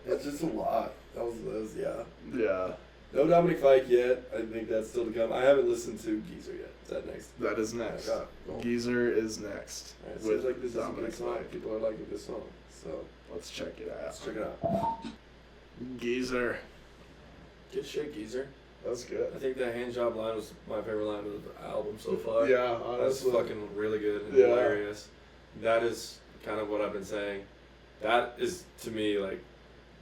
It's just a lot. That was, yeah. Yeah. No Dominic Fike yet. I think that's still to come. I haven't listened to Geezer yet. Is that next? That is next. Oh, cool. Geezer is next. Alright, with seems like this is a Dominic good song. Fike. People are liking this song. So, Let's check it out. let's check it out. Geezer. Good shit, Geezer. That's good. I think that hand job line was my favorite line of the album so far. Yeah, That's honestly. fucking really good and Yeah. hilarious. That is kind of what I've been saying. That is, to me, like,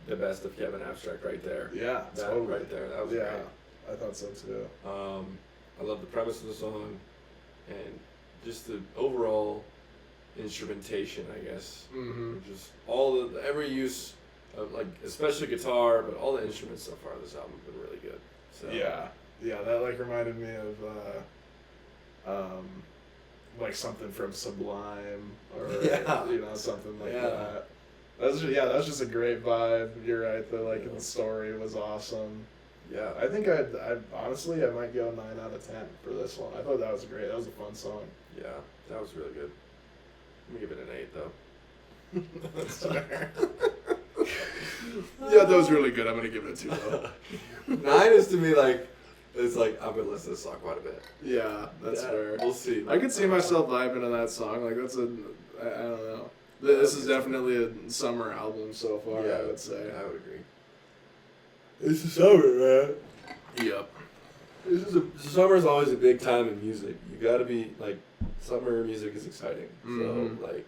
the best of Kevin Abstract right there. Yeah, That totally. right there. That was Yeah, great. I thought so too. I love the premise of the song and just the overall instrumentation, I guess. Mm-hmm. Just every use of, like, especially guitar, but all the instruments so far this album have been really good. So Yeah, that like reminded me of like something from Sublime or you know, something like that. That was just a great vibe. You're right. The story was awesome. Yeah. I think I honestly I might go 9 out of 10 for this one. I thought that was great. That was a fun song. Yeah, that was really good. I'm gonna give it an 8 though. That's fair. Yeah, that was really good. I'm gonna give it a 2 though. 9 is to me like, it's like I'm gonna listen to this song quite a bit. Yeah, that's fair. We'll see. I could see myself vibing to that song. Like I don't know. This is definitely a summer album so far. I would say. I would agree. It's the summer, man. Yep. Summer's always a big time in music. You gotta be, like, summer music is exciting. Mhm. So, like,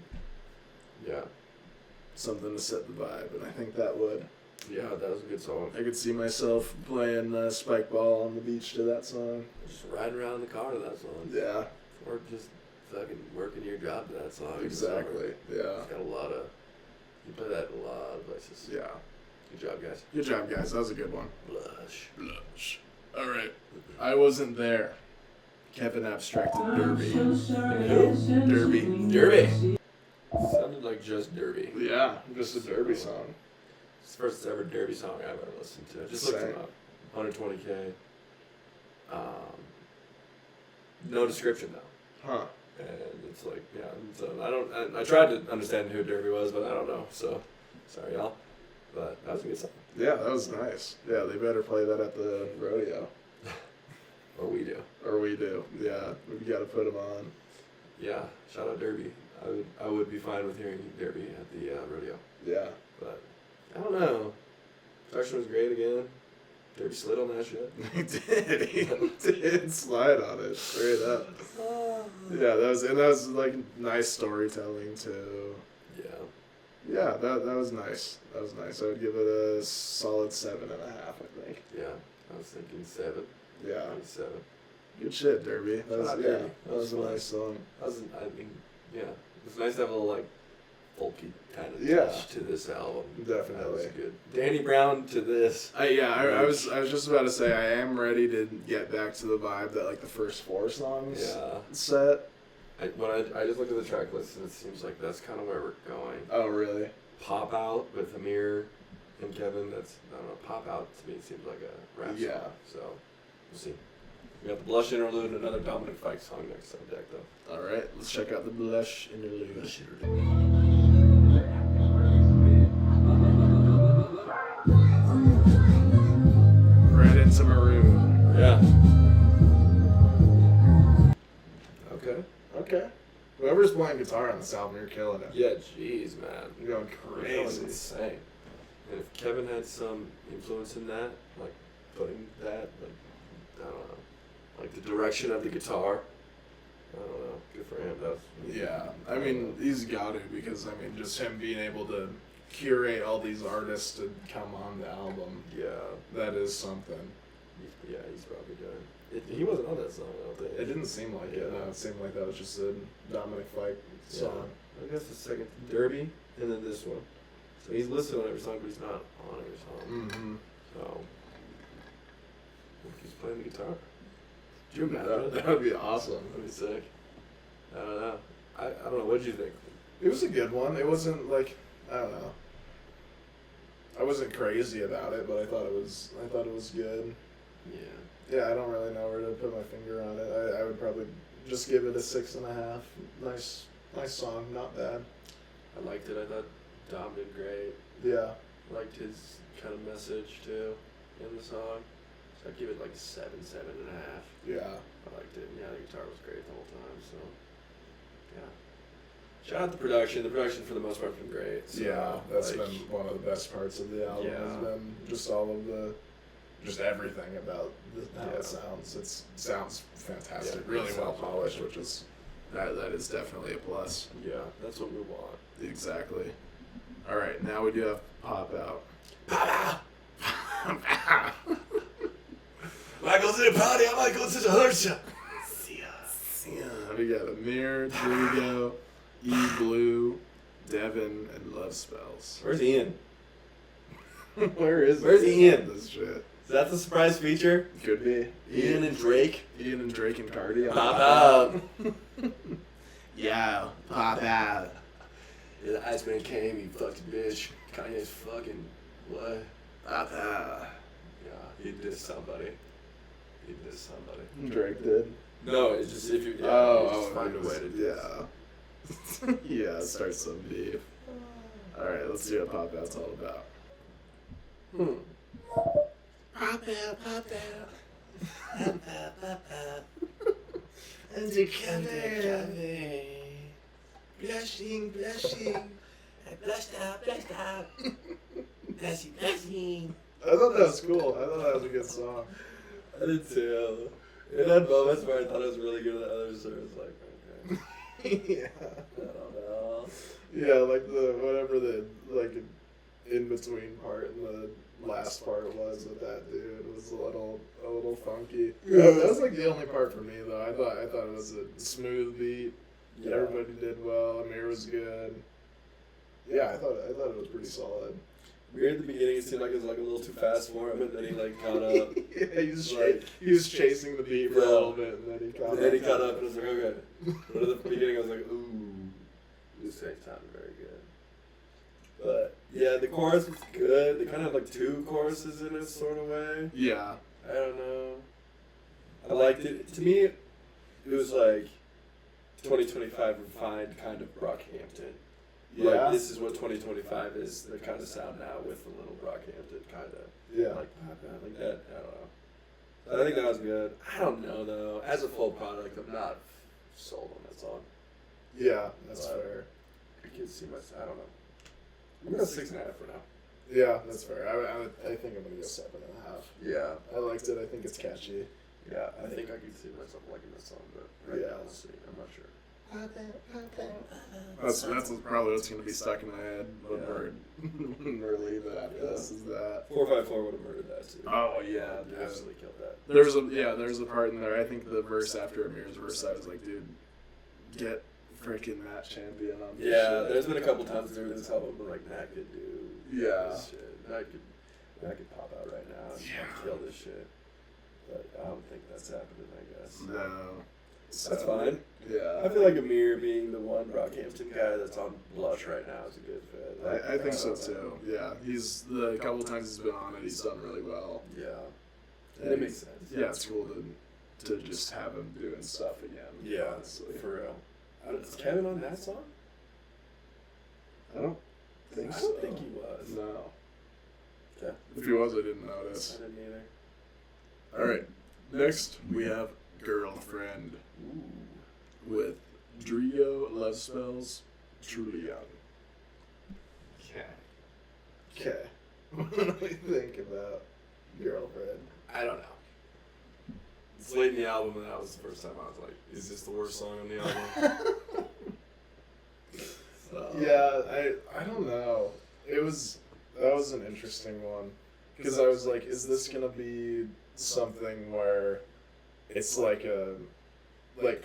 yeah. Something to set the vibe, and I think that would. Yeah, that was a good song. I could see myself playing spike ball on the beach to that song. Just riding around in the car to that song. Yeah, Or just fucking working your job to that song. exactly. Yeah, It's got a lot of, you play that in a lot of places. yeah. Good job, guys. Good job, guys. That was a good one. Blush. Blush. All right. I wasn't there. Kevin abstracted Derby. Who? Derby. Derby. Sounded like just Derby. Yeah, just a Derby song. It's the first ever Derby song I've ever listened to. Just looked Same. him up. 120K. No description though. Huh. And it's like, yeah. So I tried to understand who Derby was, but I don't know. So sorry, y'all. But that was a good song. Yeah, that was nice. Yeah, they better play that at the rodeo. Or we do. Or we do. Yeah, we got to put them on. Yeah. Shout out Derby. I would be fine with hearing Derby at the rodeo. Yeah. But I don't know. Production was great again. Derby slid on that shit. He did. He did slide on it straight up. Yeah, that was like nice storytelling too. Yeah. Yeah, that was nice. That was nice. I would give it a solid 7.5, I think. Yeah. I was thinking 7. Yeah. 7. Good shit, Derby. That was, Shout out yeah, Derby. that was a nice song. I mean, yeah. It's nice to have a little, like, folky kind of Yeah. touch to this album. Definitely. That was good. Danny Brown to this. I was just about to say I am ready to get back to the vibe that like the first 4 songs Yeah. set. I just looked at the track list and it seems like that's kind of where we're going. Oh really? Pop Out with Amir and Kevin. That's, I don't know, Pop Out to me seems like a rap Yeah. song. So we'll see. We got the Blush interlude and another Dominic Fike song next on deck though. All right, let's check out the Blush interlude. Right into Maroon. Yeah. Okay. Okay. Whoever's playing guitar on this album, you're killing it. Yeah, jeez, man. You're going That was crazy. insane. And if Kevin had some influence in that, like putting that, like, I don't know, like the direction of the guitar, I don't know, good for him. That's Yeah, I mean, he's got to because, I mean, just him being able to curate all these artists to come on the album, yeah, that is something. he's probably good. He wasn't on that song, I don't think. It didn't seem like it. No, it seemed like that was just a Dominic Fike song. I guess the second Derby and then this one. So he's listed on every song, but he's not on every song. Mm-hmm. So he's playing the guitar. Could you imagine? That would be awesome. That'd be sick. I don't know. I don't know. What did you think? It was a good one. It wasn't like, I don't know. I wasn't crazy about it, but I thought it was good. Yeah. Yeah, I don't really know where to put my finger on it. I would probably just give it a 6.5. Nice song, not bad. I liked it. I thought Dom did great. Yeah. I liked his kind of message too in the song. So I'd give it like 7.5. Yeah. I liked it. Yeah, the guitar was great the whole time. So yeah. Shout out the production. The production for the most part has been great. So, Yeah, that's like, been one of the best parts of the album. Yeah. Has been just all of just everything about how Yeah. it sounds. It sounds fantastic, Yeah, really it well sounds polished, great. which is that is definitely a plus. Yeah, that's what we want. Exactly. All right, now we do have Pop Out. I go to the party. I might go to the horse. We got Amir, Drigo, E Blue, Devin, and Love Spells. Where's Ian? Where's Ian? This shit. Is that the surprise feature? Could be Ian and Drake. Ian and Drake and Cardi. on Pop Out. out. Yeah, Pop Out. Yeah, the Iceman came. He fucked a bitch. Kanye's fucking what? Pop Out. Yeah, he dissed somebody. Drake did. No, it's just if you. Yeah, Oh, you just find a way to. Yeah. Yeah, start some beef. Alright, let's see what Pop Out's all about. Pop out, pop out. Pop out. Undercover. Blushing, blushing. I blushed out, blushing. Blushing. I thought that was cool. I thought that was a good song. I did too. It had moments where I thought it was really good, and others where it was like, okay. Yeah. I don't know. Yeah, like whatever the in between part and the last part was with that dude was a little funky. That was like the only part for me though. I thought it was a smooth beat. Yeah. Everybody did well. Amir was good. Yeah, I thought it was pretty solid. Weird at the beginning, it seemed like it was like a little too fast for him, and then he like caught up. Yeah, he was chasing the beat for a little bit, and then he caught up. And then he caught up, and I was like, okay. But at the beginning, I was like, ooh, this ain't sounding very good. But yeah, the chorus was good. They kind of have like two choruses in it, sort of way. Yeah. I don't know. I liked it. To me, it was like 2025 refined kind of Brockhampton. Yeah. Like, this is what 2025 is, the kind of sound now with a little Brockhampton kind of. Yeah. Like that. I don't know. I think that was good. I don't know, though. As a full product, I'm not sold on that song. Yeah, that's But fair. I can see myself. I don't know. I'm going to 6.5 for now. Yeah, that's fair. I think I'm gonna go 7.5. Yeah. I liked it. I think it's catchy. Yeah, I think I can see myself liking this song, but right Yeah. now, let's see. I'm not sure. That's probably what's gonna be stuck in my head when Yeah. we're leaving after this. Is that? 454 would have murdered that, too. Oh yeah, dude. Absolutely killed that. There's a part in there. I think the verse after Amir's verse, I was like, dude, get freaking that champion on this Yeah, shit. there's been a couple times during this album where like Matt could do Yeah. this shit. Matt could pop out right now and kill this shit. But I don't think that's happening, I guess. No. That's fine. Yeah. I feel like Amir being the one Brockhampton guy that's on Blush right now is a good fit. I think so too. Yeah, he's the couple times he's been on it, he's done really well. Yeah. And it makes sense. Yeah, it's cool to just have him doing stuff again. Yeah, honestly. for real. Is Kevin on that song? I don't think I so. don't think he was. No. Okay. If he was, I didn't notice. I didn't either. All right. Next, we have Girlfriend Ooh. with Drio, Love Spells, Truly Young. Okay. Okay. What do we think about Girlfriend? I don't know. It's late in the album, and that was the first time I was like, is this the worst song on the album? So, Yeah, I don't know. That was an interesting one. Because I was like, is this going to be something where it's like a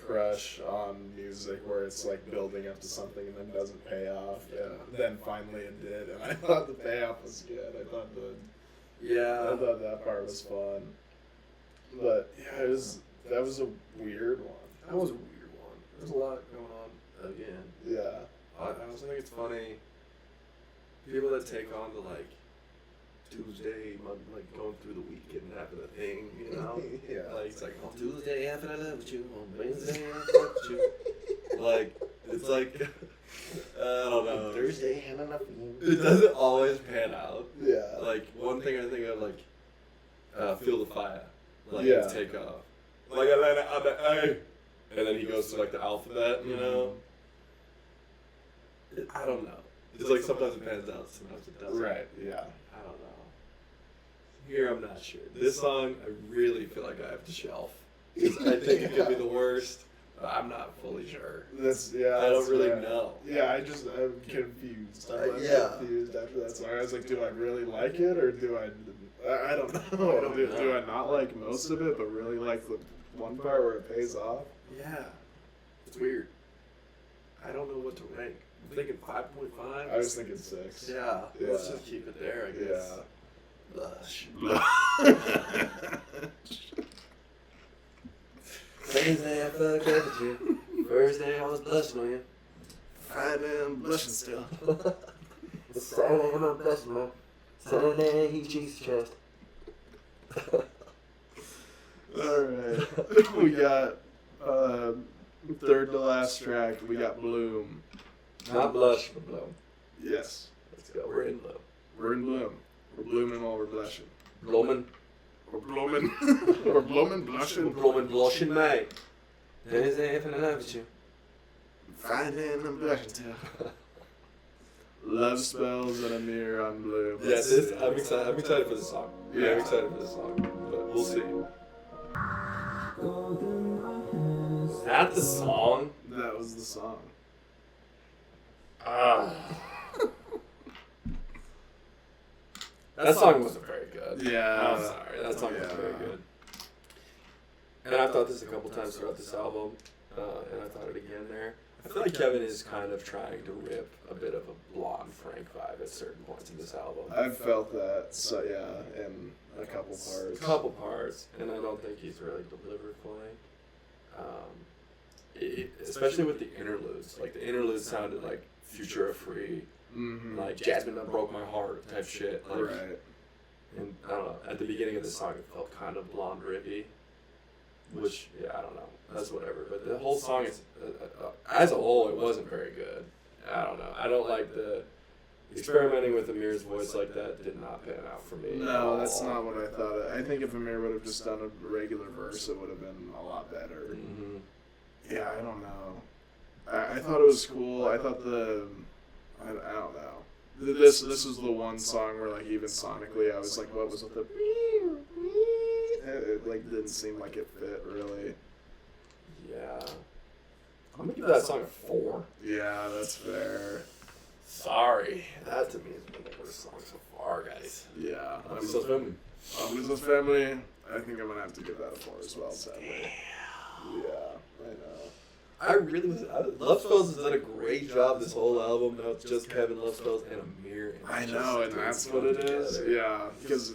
crush on music where it's like building up to something and then doesn't pay off. Yeah. Then finally it did, and I thought the payoff was good. I thought Yeah. that part was fun. But yeah, that was a weird one. That was a weird one. There's a lot going on again. Yeah. I also think it's funny. People that take on the like Tuesday, like going through the weekend having a thing, you know? Yeah. Like it's like on Tuesday having a love with you, on Wednesday having a love with you. Like it's like I don't know. Thursday had enough of you. It doesn't always pan out. Yeah. Like one thing I think of like Feel the Fire. Like Yeah. take off. Like A, and then he goes to like the alphabet, you know? I don't know. It's like sometimes it pans out, sometimes it doesn't. Right, yeah. I don't know. Here I'm not sure. This song I really feel like I have to shelf. 'Cause I think it could be the worst. But I'm not fully sure. I I don't really know. Yeah, I'm confused. I'm Yeah. confused after that song. I was like, do I really like it or do I don't know. I don't know. Do I not like most of it but really like the one part where it pays off? Yeah. It's weird. I don't know what to rank. I'm thinking 5.5. I was thinking 6. Yeah. Yeah. Let's just keep it there, I guess. Yeah. Blush. Wednesday I fucked up with you. Thursday I was blushing on you. Friday I'm blushing still. Saturday I'm not blushing, man. Saturday he cheeks chest. Alright. We got third to last track, we got Bloom. Not blush, but bloom. Yes. Let's go. We're in bloom. We're in bloom. We're blooming while we're blushing. Bloomin'. We're blooming. We're blooming, blushing. Bloomin' blushing, mate. Wednesday having a love with you. Friday and I'm blushing too. Love Spells and Amir on Bloom. Yeah, I'm excited for this song. Yeah, I'm excited for this song. But we'll see. Is that the song? That was the song. That song wasn't very good. Yeah. I'm sorry. That song wasn't very good. And I thought this a couple times throughout this album, and I thought it again there. I feel like Kevin is kind of trying to rip a bit of a Blonde Frank vibe at certain points in this album. I've felt that, so yeah, in a couple parts. And I don't think he's really delivered fully. Especially with the interludes. Like, the interludes sounded like Futura Free, like Jasmine Done Broke My Heart type shit. Like, Right. And I don't know, at the beginning of the song, it felt kind of Blonde Rippy. Which, yeah, I don't know. That's whatever. But the whole song is, as a whole, it wasn't very good. I don't know. I don't like the experimenting with Amir's voice like that. Did not pan out for me. No, that's not what I thought. I think if Amir would have just done a regular verse, it would have been a lot better. Mm-hmm. Yeah, I don't know. I thought it was cool. I thought I don't know. This was the one song where, like, even sonically, I was like, what was with the... It like didn't seem like it fit really. Yeah. I'm gonna give that song a 4. Yeah, that's fair. Sorry. That to me is one of the worst songs so far, guys. Yeah. Lisa Family. Lisa Family. I think I'm gonna have to give that a 4 as well, sadly. Yeah, I know. I really was. Love Spells has done a great job this whole album. Now it's just Kevin Love Spells and Amir. And I know, and that's what it is. Yeah, because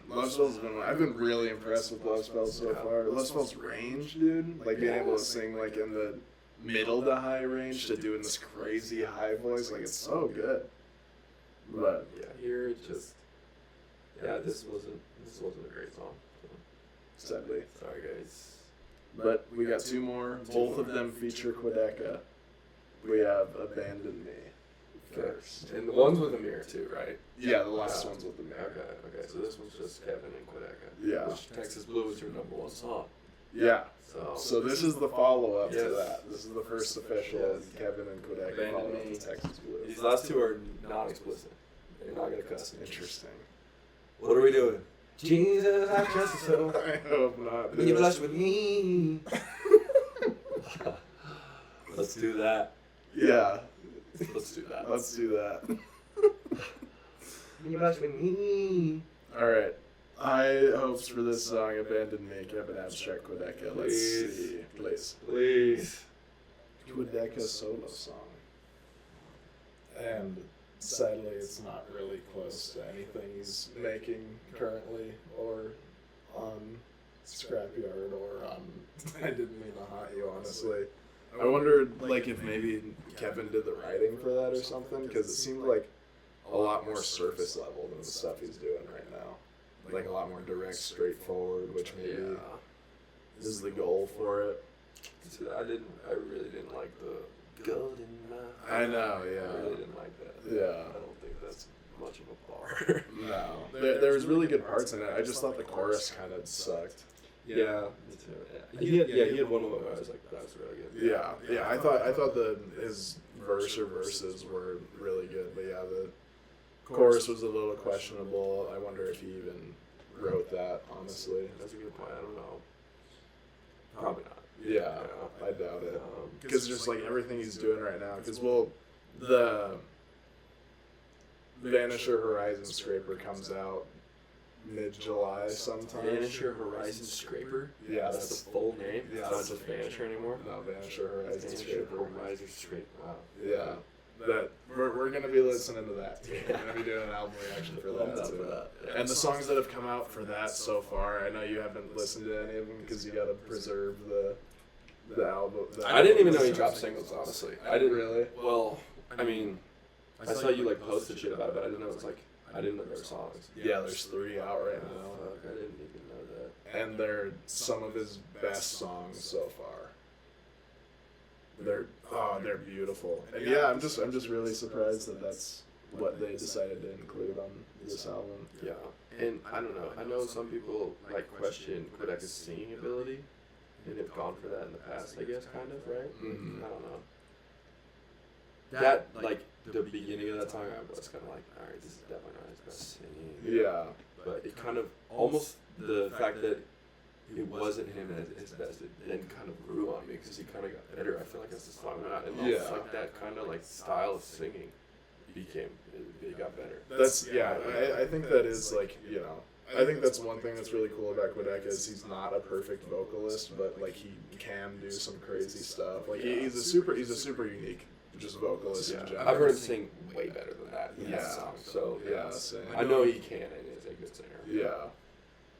Love Spells has been. I've been really impressed with Love Spells so far. Love Spells range, dude. Like being able to sing like in the middle to high range to doing this crazy high voice, like it's so good. But yeah, here it just. Yeah, this wasn't a great song. So. Sadly, Sorry, guys. but we got 2 more. Both of them feature Quedeca. We have Abandon Me first. And the ones with Amir too, right? Yeah, the last one's with Amir. Okay. So this one's just Kevin and Quedeca. Yeah. Which Texas Blue is your #1 song. Yeah. So this is the follow-up to Yes. that. This is the first official Kevin and Quedeca Abandon follow-up Me. to Texas Blue. These last 2 are not explicit. They're not gonna cuss. Interesting. What are we doing? Jesus, I trust you so. I hope not. When you blush with me. Let's do that. Yeah. Let's do that. Let's do that. When you blush with me. Alright. High hopes for this song, Abandon Me, Kevin Abstract Quedeca. Let's see. Please. Quedeca solo song. And sadly, it's not really close to anything he's making currently, or on Scrapyard, or on I Didn't Mean to Haunt You, honestly. I wondered, like, if maybe Kevin did the writing for that or something, because it seemed like a lot more surface level than the stuff he's doing right now. Like, a lot more direct, straightforward, which maybe is the goal for it. I really didn't like the golden mouth. I know, I yeah. really didn't like that. Yeah. I don't think that's much of a bar. No. There was really good parts in it. I just thought the chorus kind of sucked. Yeah, me too. Yeah. He had one moment where I was like, that was really good. Yeah. I thought his verse or verses were really good, but yeah, the chorus was a little questionable. I wonder if he even wrote that, honestly. That's a good point. I don't know. Probably not. Yeah, I doubt it. Because just like everything he's doing right now, because the Vanisher Horizon Scraper comes out mid-July sometime. Vanisher Horizon Scraper? Yeah, That's the full name? Yeah, It's not just Vanisher anymore? No, Vanisher Horizon Vanisher Scraper. Horizon Scraper. Wow. Yeah. That we're gonna be listening to that too. We're gonna be doing an album reaction for I'm down that for too. that. Yeah. And the songs that have come out for that so far, I know you haven't listened to any of them because you gotta preserve the album. I didn't even know he dropped singles, honestly. I didn't really. Well, I mean, I saw you like posted shit about it, but I didn't know it was like, I didn't know there were songs. Yeah, there's 3 out right now, Fuck, I didn't even know that. and they're some of his best songs so far. They're beautiful. And yeah, I'm just really surprised that that's what they decided to include on this album. Yeah, and I don't know. I know some people like question Quedeca's singing ability, and have gone for that in the past, I guess, kind of, right? Mhm. I don't know. That, like, the beginning of that song, I was kind of like, alright, this is definitely not his best singing. Yeah. But it kind of, almost the fact that it wasn't him at his best. It then kind of grew on me because he kind of got better. I feel like as the song went out, and Yeah. like that kind of like style of singing it got better. That's I think that is like, you know, I think that's one thing that's really cool about Quebec is he's not a perfect vocalist, but like he can do some crazy stuff. Like he's a super unique just vocalist in general. I've heard him sing way better than that in that Yeah. song. So Yeah, same. I know he can and is a good singer. Yeah.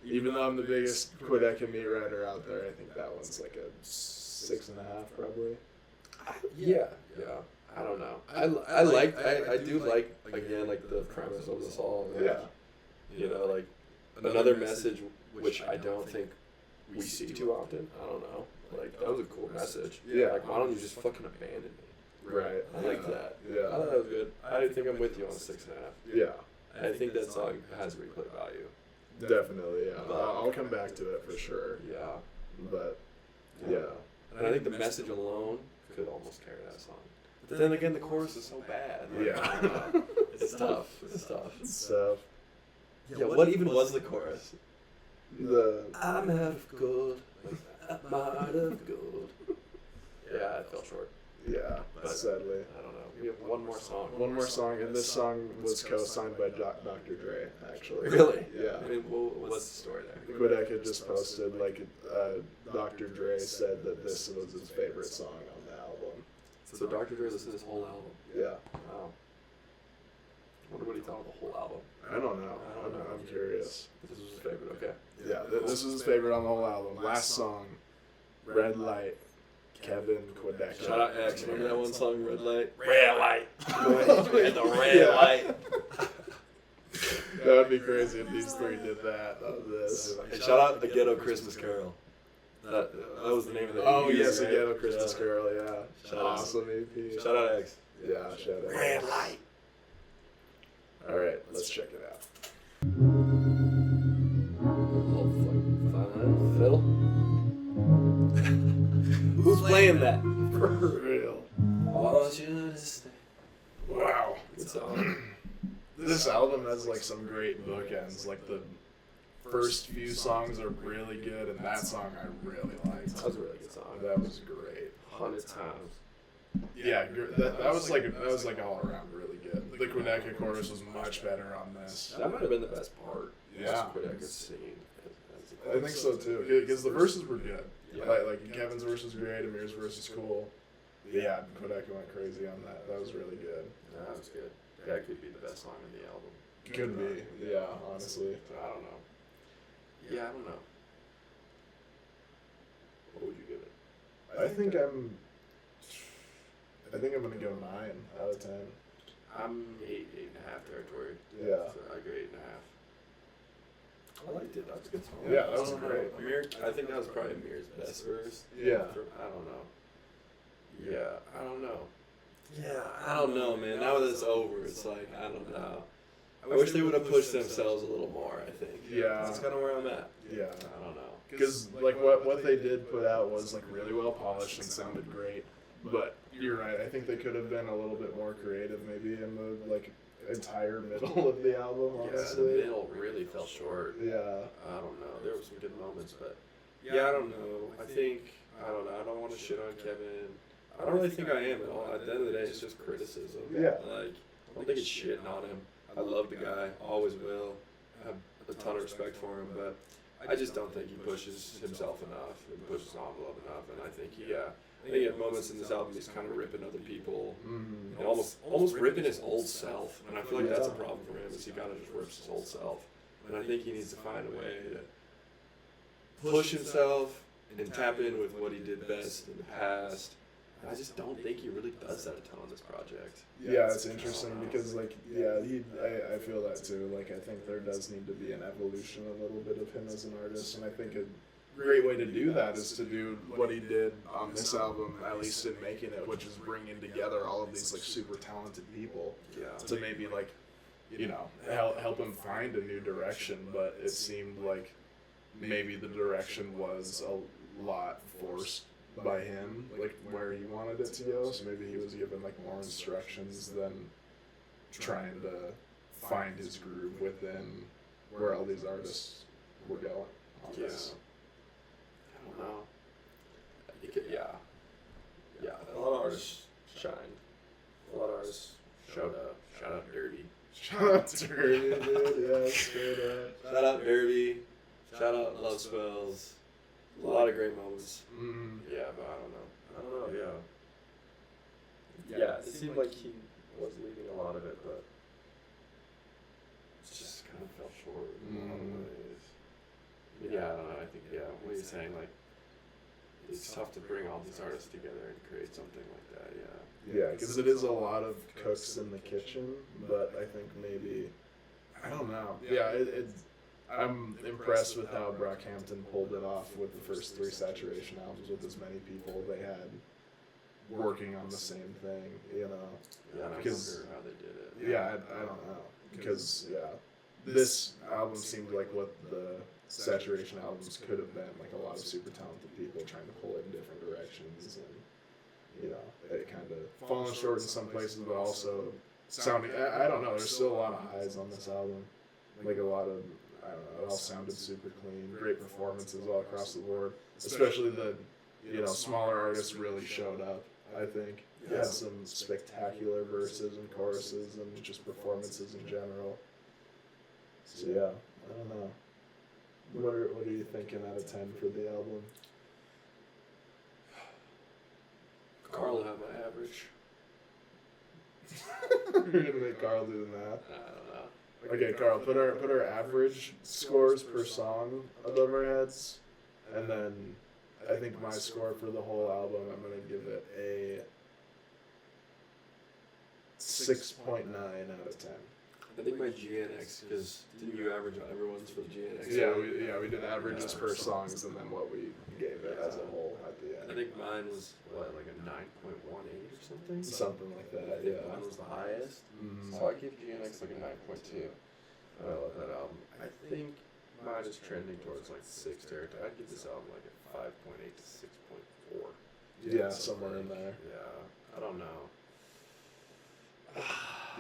Even though I'm the biggest Quebec and meat rider out there, I think that one's like a 6.5 probably. Yeah. I don't know. I do like again like the premise of the song. Like, Yeah. You know, like another message which I don't think we see too often. I don't know. Like that was a cool message. Yeah. Like why don't you just fucking abandon me? Right. I like that. Yeah. I thought that was good. I think I'm with you on 6.5. Yeah. I think that song has replay value. Definitely, yeah. I'll come back to it for sure. Yeah. But yeah. And I think the message alone could almost carry that song. But then again, the chorus is so bad. Like, Yeah. It's tough. It's tough. So Yeah, what even was the chorus? the I'm out of gold. I'm out of gold. Yeah, it fell short. yeah, But sadly. I don't know. We have one more song. One more song, and this song was co-signed by Dr. Dre, actually. Really? Yeah. I mean, what's the story there? Quebec had just posted, like, Dr. Dre said that this was his favorite song on the album. So Dr. Dre listened to this whole album. Yeah. Wow. I wonder what he thought of the whole album. I don't know. I'm curious. This was his favorite. Okay. Yeah, this was his favorite on the whole album. Last song, Red Light, Kevin Quebec. Shout out X. Remember that one song, Red Light? Red light. And the red Yeah. light. That would be crazy if these three did that on this. And shout out The Ghetto Christmas Carol. That was the name of the Oh, EP, yes, right? a Ghetto Christmas Yeah. Carol, yeah. Shout out. Awesome EP. Shout out X. Yeah, shout out. Red light. Alright, let's check it out. Phil? Who's playing that? For real. I want you to stay. Wow. Good song. This album has like some great bookends. Like the first few songs are really good, and that song I really liked. That was a really good song. That was great. 100 times. Yeah, that was like all around really good. The Quebec chorus was much better on this. That might have been the best part. Yeah. Just Quebec singing. I think so too, because the verses were good. Yeah. Like Kevin's verse was great, Amir's verse is cool. Yeah, Quebec went crazy on that. That was really good. That was good. That could be the best song in the album. Could be, yeah, honestly. I don't know. Yeah, I don't know. What would you give it? I think I'm gonna go 9 out of 10. I'm 8.5 territory. Yeah. So I go 8.5. I liked it. That was a good song. Yeah, that was I don't know. great. Amir, I think that was probably Amir's best verse. Yeah. I don't know. Yeah, I don't know. Yeah, I don't know, man. Now that it's over, it's like, I don't know. I wish they would have pushed themselves a little more, I think. Yeah. That's kind of where I'm at. Yeah. I don't know. Because like what they did put out was like really well polished and sounded great, but you're right. I think they could have been a little bit more creative, maybe in the like entire middle of the album. Yeah, the Honestly, middle really fell short. yeah, I don't know. There were some good moments, but yeah, I don't know. I think I don't know. I don't want to shit on Kevin. I don't really think I am at all. At the end of the day, it's just criticism. Yeah. Like I don't think it's shitting on him. I love the guy. Always will. I have a ton of respect for him, but I just don't think he pushes himself enough and pushes the envelope enough. And I think I think at moments in this album he's kind of ripping other people and almost ripping his old self. And I feel like that's a problem for him is he kind of just rips his old self. And I think he needs to find a way to push himself and tap in with what he did best in the past. And I just don't think he really does that a ton on this project. yeah. It's interesting because like I feel that too. Like I think there does need to be an evolution a little bit of him as an artist, and I think a great way to do that is to do what he did on this album, at least in making it, which is bringing together all of these like super talented people Yeah. to maybe like, you know, help him find a new direction. But it seemed like maybe the direction was a lot forced by him, like where he wanted it to go. So maybe he was given like more instructions than trying to find his groove within where all these artists were going on this. don't know. You could, yeah. A lot of artists shined. A lot of artists showed up. Shout out Derby. Shout out Derby, dude. Yeah, straight up. Shout out Derby. Shout out Love Spells. A lot of great moments. Mm. Yeah, but I don't know. Yeah, it seemed like he was leading a lot of it, but it just kind of fell short in a lot of ways. Yeah, I don't know. I think, what you're saying, like, it's tough to bring all these artists together and create something like that, Yeah, because it is a lot of cooks in the kitchen, but I think maybe, I don't know. Yeah, I'm impressed with how Brockhampton pulled it off with the first 3 Saturation albums with as many people they had working on the same thing, you know. Yeah, and I Because, wonder how they did it. yeah, I don't know. Because, this album seemed like what the Saturation albums could have been, like a lot of super talented people trying to pull it in different directions, and, you know, it kind of falling short in some places, but also sounding, I don't know, there's still a lot of highs on this album. Like a lot of, I don't know, it all sounded super clean, great performances all across the board, especially the, you know, smaller artists really showed up, I think. Had some spectacular verses and choruses and just performances in general. So yeah, I don't know. What are you thinking out of 10 for the album? Carl had my average. We're gonna make Carl do the math. I don't know. Okay, Carl, put our average scores per song above our heads, and then I think my score for the whole album, I'm gonna give it a 6.9 out of 10. I think my GNX, because didn't you average everyone's for the GNX? We did averages per songs and then what we gave it as a whole at the end. I think mine was, like a 9.18 or something? Something like that, I think yeah. mine was the highest. Mhm. So I give GNX like a 9.2. I love that album. I think mine is trending towards like 6 territory. I'd give this album like a 5.8 to 6.4. Yeah, somewhere in there. Yeah, I don't know.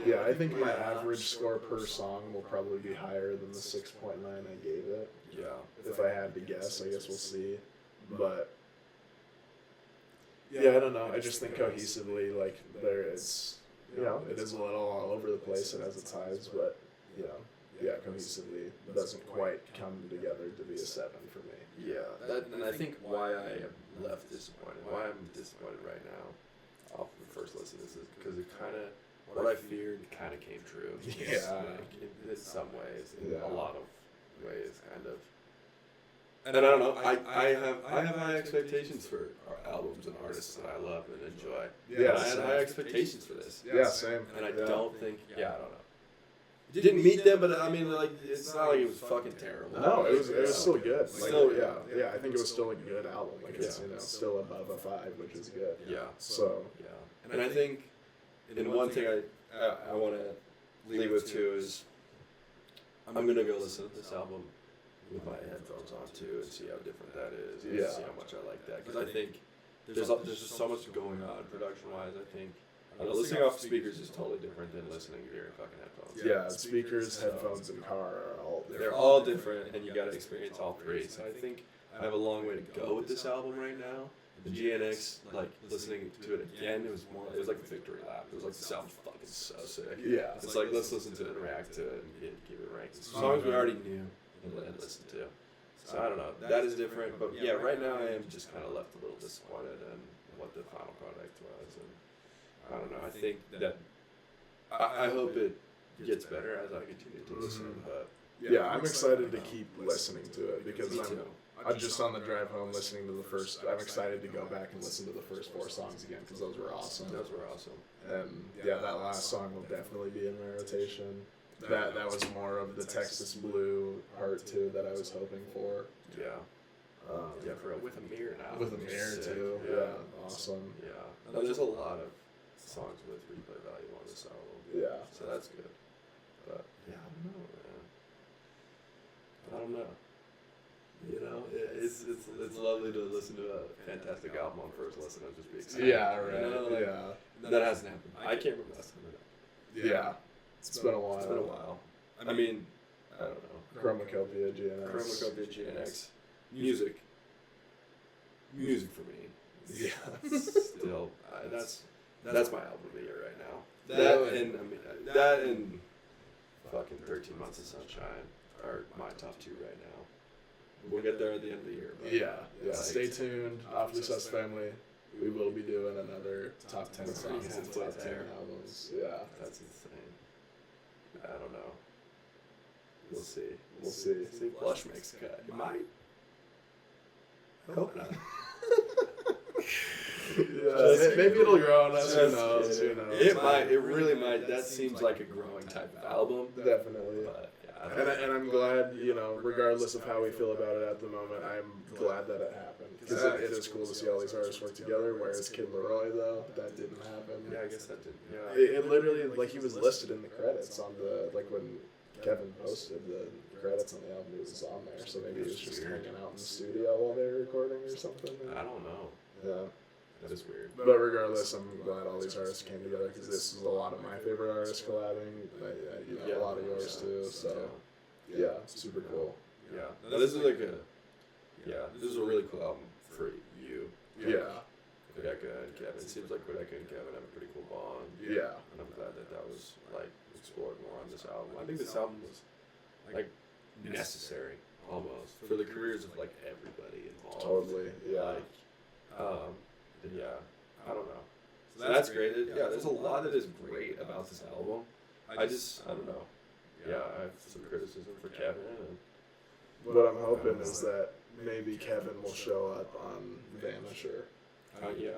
Yeah, I think my average score per song will probably be higher than the 6.9 I gave it. Yeah. If I had to guess, I guess we'll see. But yeah, I don't know. I just think cohesively, like there is, you know, it is a little all over the place. It has its highs, but you know, yeah, cohesively doesn't quite come together to be a 7 for me. Yeah, and I think why I am left disappointed, why I'm disappointed right now, off the first listen, is because it kind of, what I feared kind of came true. Yeah. Like, in some ways, in Yeah. a lot of ways, kind of. And I don't know, I have high expectations for albums and artists that I love and enjoy. Yeah, And I had same. high expectations for this. Yeah, same. And I Yeah. don't think, I don't know. Didn't meet them, but I mean, like, it's not like it was fucking terrible. No, it was still good. Like, Still, yeah. I think it was still a good album. Like it's still above a 5, which is good. Yeah. So Yeah. And I think, and one thing I want to leave with too is, I'm gonna go listen to this album with my headphones on too and see how different that is. And Yeah. see how much I like that, because I think there's just so much going on production wise. I think listening off speakers is totally different than listening to your fucking headphones. yeah, speakers, headphones, and car are all different. They're all different, and you got to experience all 3. So I think I have a long way to go with this album right now. The GNX, like listening to it again, it was like a victory lap. It was like, this album's fucking so sick. Yeah. It's like, let's listen to it and react to it and give it ranked. Songs we already knew and listened to. So I don't know. That is different, but yeah, right now I am just kind of left a little disappointed in what the final product was, and I don't know. I think that I hope it gets better as I continue to listen. But Yeah, I'm excited to keep listening to it because me too. I'm just on the drive home listening to the first. I'm excited to go back and listen to the first 4 songs again because those were awesome. Those were awesome. And yeah, that last song will definitely be in my rotation. That was more of the Texas Blue part 2 that I was hoping for. Yeah. Yeah, with a mirror now. With a mirror Sick. too. Yeah, awesome. Yeah. And there's a lot of songs with replay value on this album. Yeah. So that's good. But yeah, I don't know, man. I don't know. You know, it's lovely to listen to a fantastic album on first listen and just be excited. Yeah, right. You know, like, yeah. That hasn't happened. I can't remember last time it happened. Yeah. It's been a while. It's been a while. I mean, I don't know. Chromacopia GNX. Chromacopia GNX. Music. music for me. Yeah. Still, that's my album of the year right now. That and fucking 13 Months of Sunshine are my top 2 right now. We'll get there at the end of the year. But Yeah. Stay tuned. Awfully Sus Family. We will be doing another top 10 songs and top 10 albums. Yeah. That's insane. I don't know. We'll see. See if Blush makes a cut. It might. I hope not. Yeah, maybe it'll grow on us. Who knows? It might. It really might. That seems like a growing type of album. Definitely. But yeah, And I'm glad, regardless of how we feel about it at the moment, I'm glad that it happened. Because it is cool to see all these artists work together, whereas Kid Laroi, though, that didn't happen. Yeah, I guess that didn't. Yeah. It literally, like, he was listed in the credits on the, like, when Kevin posted the credits on the album, he was on there. So maybe he was just hanging out in the studio while they were recording or something. I don't know. Yeah. That is weird. But regardless, I'm glad all these artists came together because this is a lot of my favorite artists collabing. A lot of yours too. So yeah, super cool. Yeah, no, this is like this is a really cool album for you. Yeah. Quideka and Kevin. It seems like Quideka and Kevin have a pretty cool bond. Yeah. And I'm glad that was like explored more on this album. I think this album was like necessary almost for the careers of like everybody involved. Totally. Yeah. I don't know. So that's great. There's a lot that is great about this album. I don't know. Yeah, I have some criticism for Kevin. What I'm hoping is that maybe Kevin will show up on Vanisher. Yeah,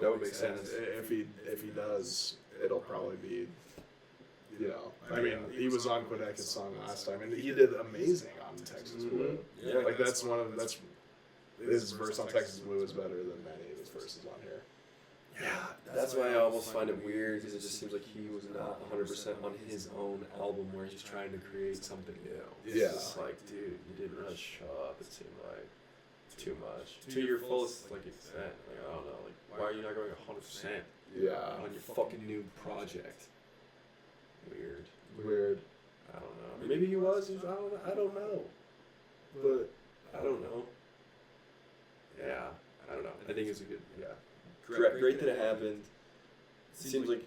that would make sense. If he does, it'll probably be. I mean, he was on Quideka's song last time, and he did amazing on Texas Blue. Yeah, like that's his verse on Texas Blue is better than many of his verses on here. Yeah, that's why I almost find it weird because it just seems like he was not 100% on his own album where he's trying to create something new. It's just like, dude, you didn't really show up. It seemed like too much to your fullest like extent. Like I don't know, like why are you not going 100%? On your fucking new project. Weird. I don't know. Maybe he was. I don't know. But I don't know. Yeah, I don't know. I think it's a good. Yeah. Great that it happened. Seems like,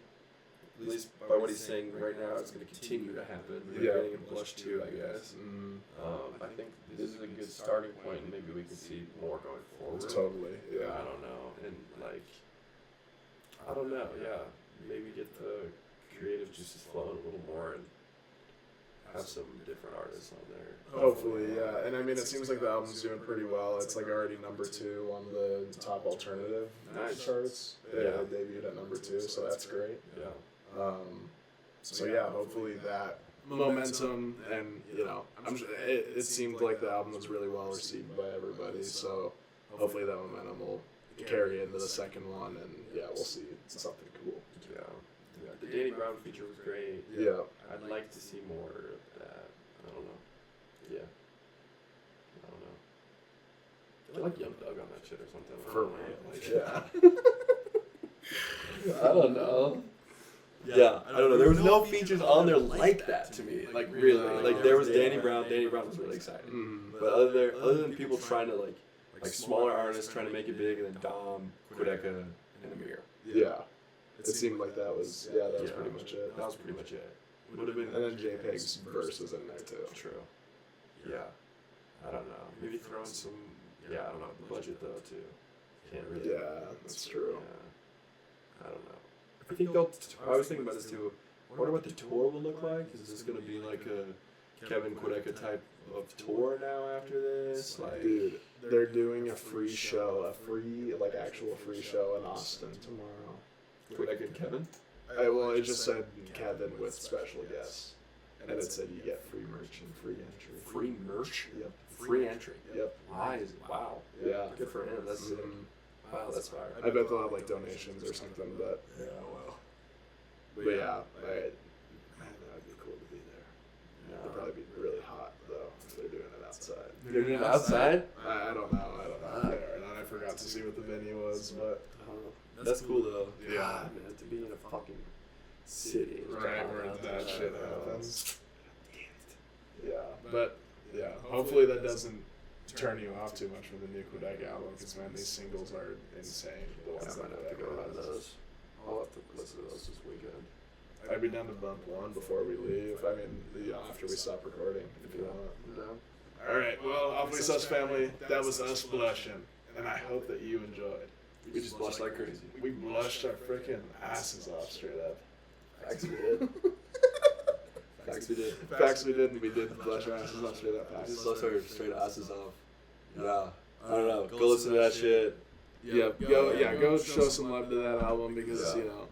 at least by what he's saying right now, it's going to continue to happen. We're getting a Blush too, I guess. I think this is a good starting point, and maybe we can see more going forward. Totally. Yeah. I don't know, and like, I don't know. Yeah, maybe get the creative juices flowing a little more and have some different artists on there. Hopefully, yeah. And I mean, it seems like the album's doing pretty well. It's like already number 2 on the top alternative charts. Yeah, it debuted at number 2, so that's great. Yeah. So yeah, hopefully that momentum and it seemed like the album was really well received by everybody. So hopefully that momentum will carry into the second one, and yeah, we'll see something cool. Yeah. The Danny Brown feature was great. Yeah. I'd like to see more of that. I don't know. Yeah. I don't know. Get like Young Doug on that shit or something. For real. I don't know. Yeah, I don't know. There was no features on there like that to me. Like really. Like there was Danny Brown. Danny Brown was really exciting. But other than people trying to like smaller artists trying to make it big, and then Dom, Quideka, and Amir. Yeah. It seemed like that was pretty much it. That was pretty much it. Would have been, and then JPEG's verse was in there too. True. Yeah. I don't know. Maybe throw in some. Yeah, I don't know. Budget though too. Can't really. Yeah, that's true. Yeah. I don't know. I think they'll. I was thinking about this too. I wonder what the tour will look like. Is this gonna be like a Kevin Quideka type of tour now after this? Like, dude, they're doing a free show, actual free show in Austin tomorrow. Quideka and Kevin? It just said Kevin with special guests. And it said you get free merch and free entry. Free merch? Yep. Free entry? Yep. Wow. Yeah. Good for him. That's sick. Wow, that's fire. I bet they'll have like donations or something, but yeah, well. But yeah, man, that would be cool to be there. Yeah. It'd probably be really hot though if they're doing it outside. They're doing it outside? I don't know. And I forgot to see what the venue was, but that's cool though. Yeah. God, man, to be in a fucking city. Right, where that shit happens. Damn it. Yeah, but yeah, hopefully that doesn't turn you off too much from the New Quebec album, because man, these singles are insane. The ones I might have to go on those. I'll have to listen to those this weekend. I'd be down to bump one before we leave. I mean, after we stop recording, if you want. No. All right, well, Awfully Sus family, that was us blushing, and I hope that you enjoyed. We just blushed like crazy. We blushed our freaking asses off straight up. Facts we did. Facts we did. Facts we did, and we did blush our asses off straight up. We just blushed our straight asses off. Yeah. I don't know. Go listen to that shit. Go show some love to that album, because you know,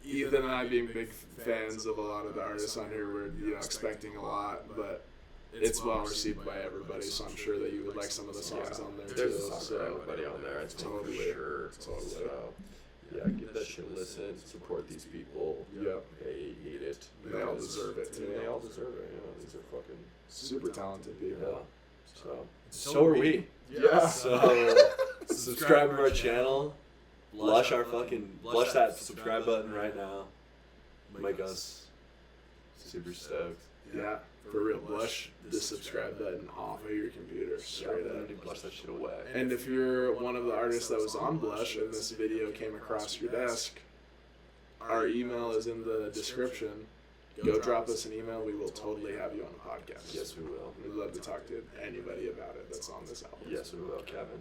Ethan and I, being big fans of a lot of the artists on here, were expecting a lot, but it's well received by everybody. So I'm sure that you would like some of the songs on there There's too. a song for everybody on there. It's totally sure. Totally. So, yeah, give that shit a listen. Support these people. Yep. Hate it. They all deserve it too. They all deserve it. You know, these are fucking Super talented people. Yeah. So are we. Yeah. So subscribe to our channel. Blush that subscribe button right now. Make us super stoked. Yeah. For real, blush the subscribe button off of your computer straight up. Blush that shit away. And if you're one of the artists that was on Blush and this video came across your desk, our email is in the description. Go drop us an email. We will totally have you on the podcast. Yes, we will. We'd love to talk to anybody about it that's on this album. Yes, we will, Kevin.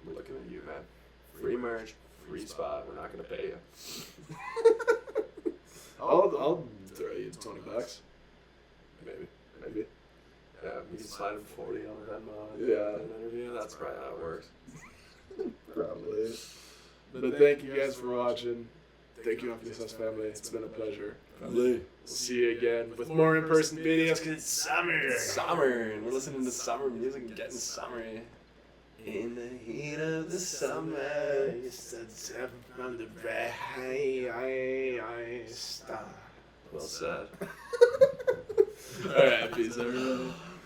We're looking at you, man. Free merch, free spot. We're not gonna pay you. I'll throw you $20. Maybe. Yeah, we can slide him 40 on Venmo. Yeah. An interview. That's probably how it works. Probably. But thank you guys for watching. Thank you, Awfully Sus family. It's been a pleasure. We'll see you again with more in-person videos, because it's summer. Summer, and we're listening to summer music and getting summery. In the heat of the summer, you said seven from the very star. Well said. Alright, peace everybody.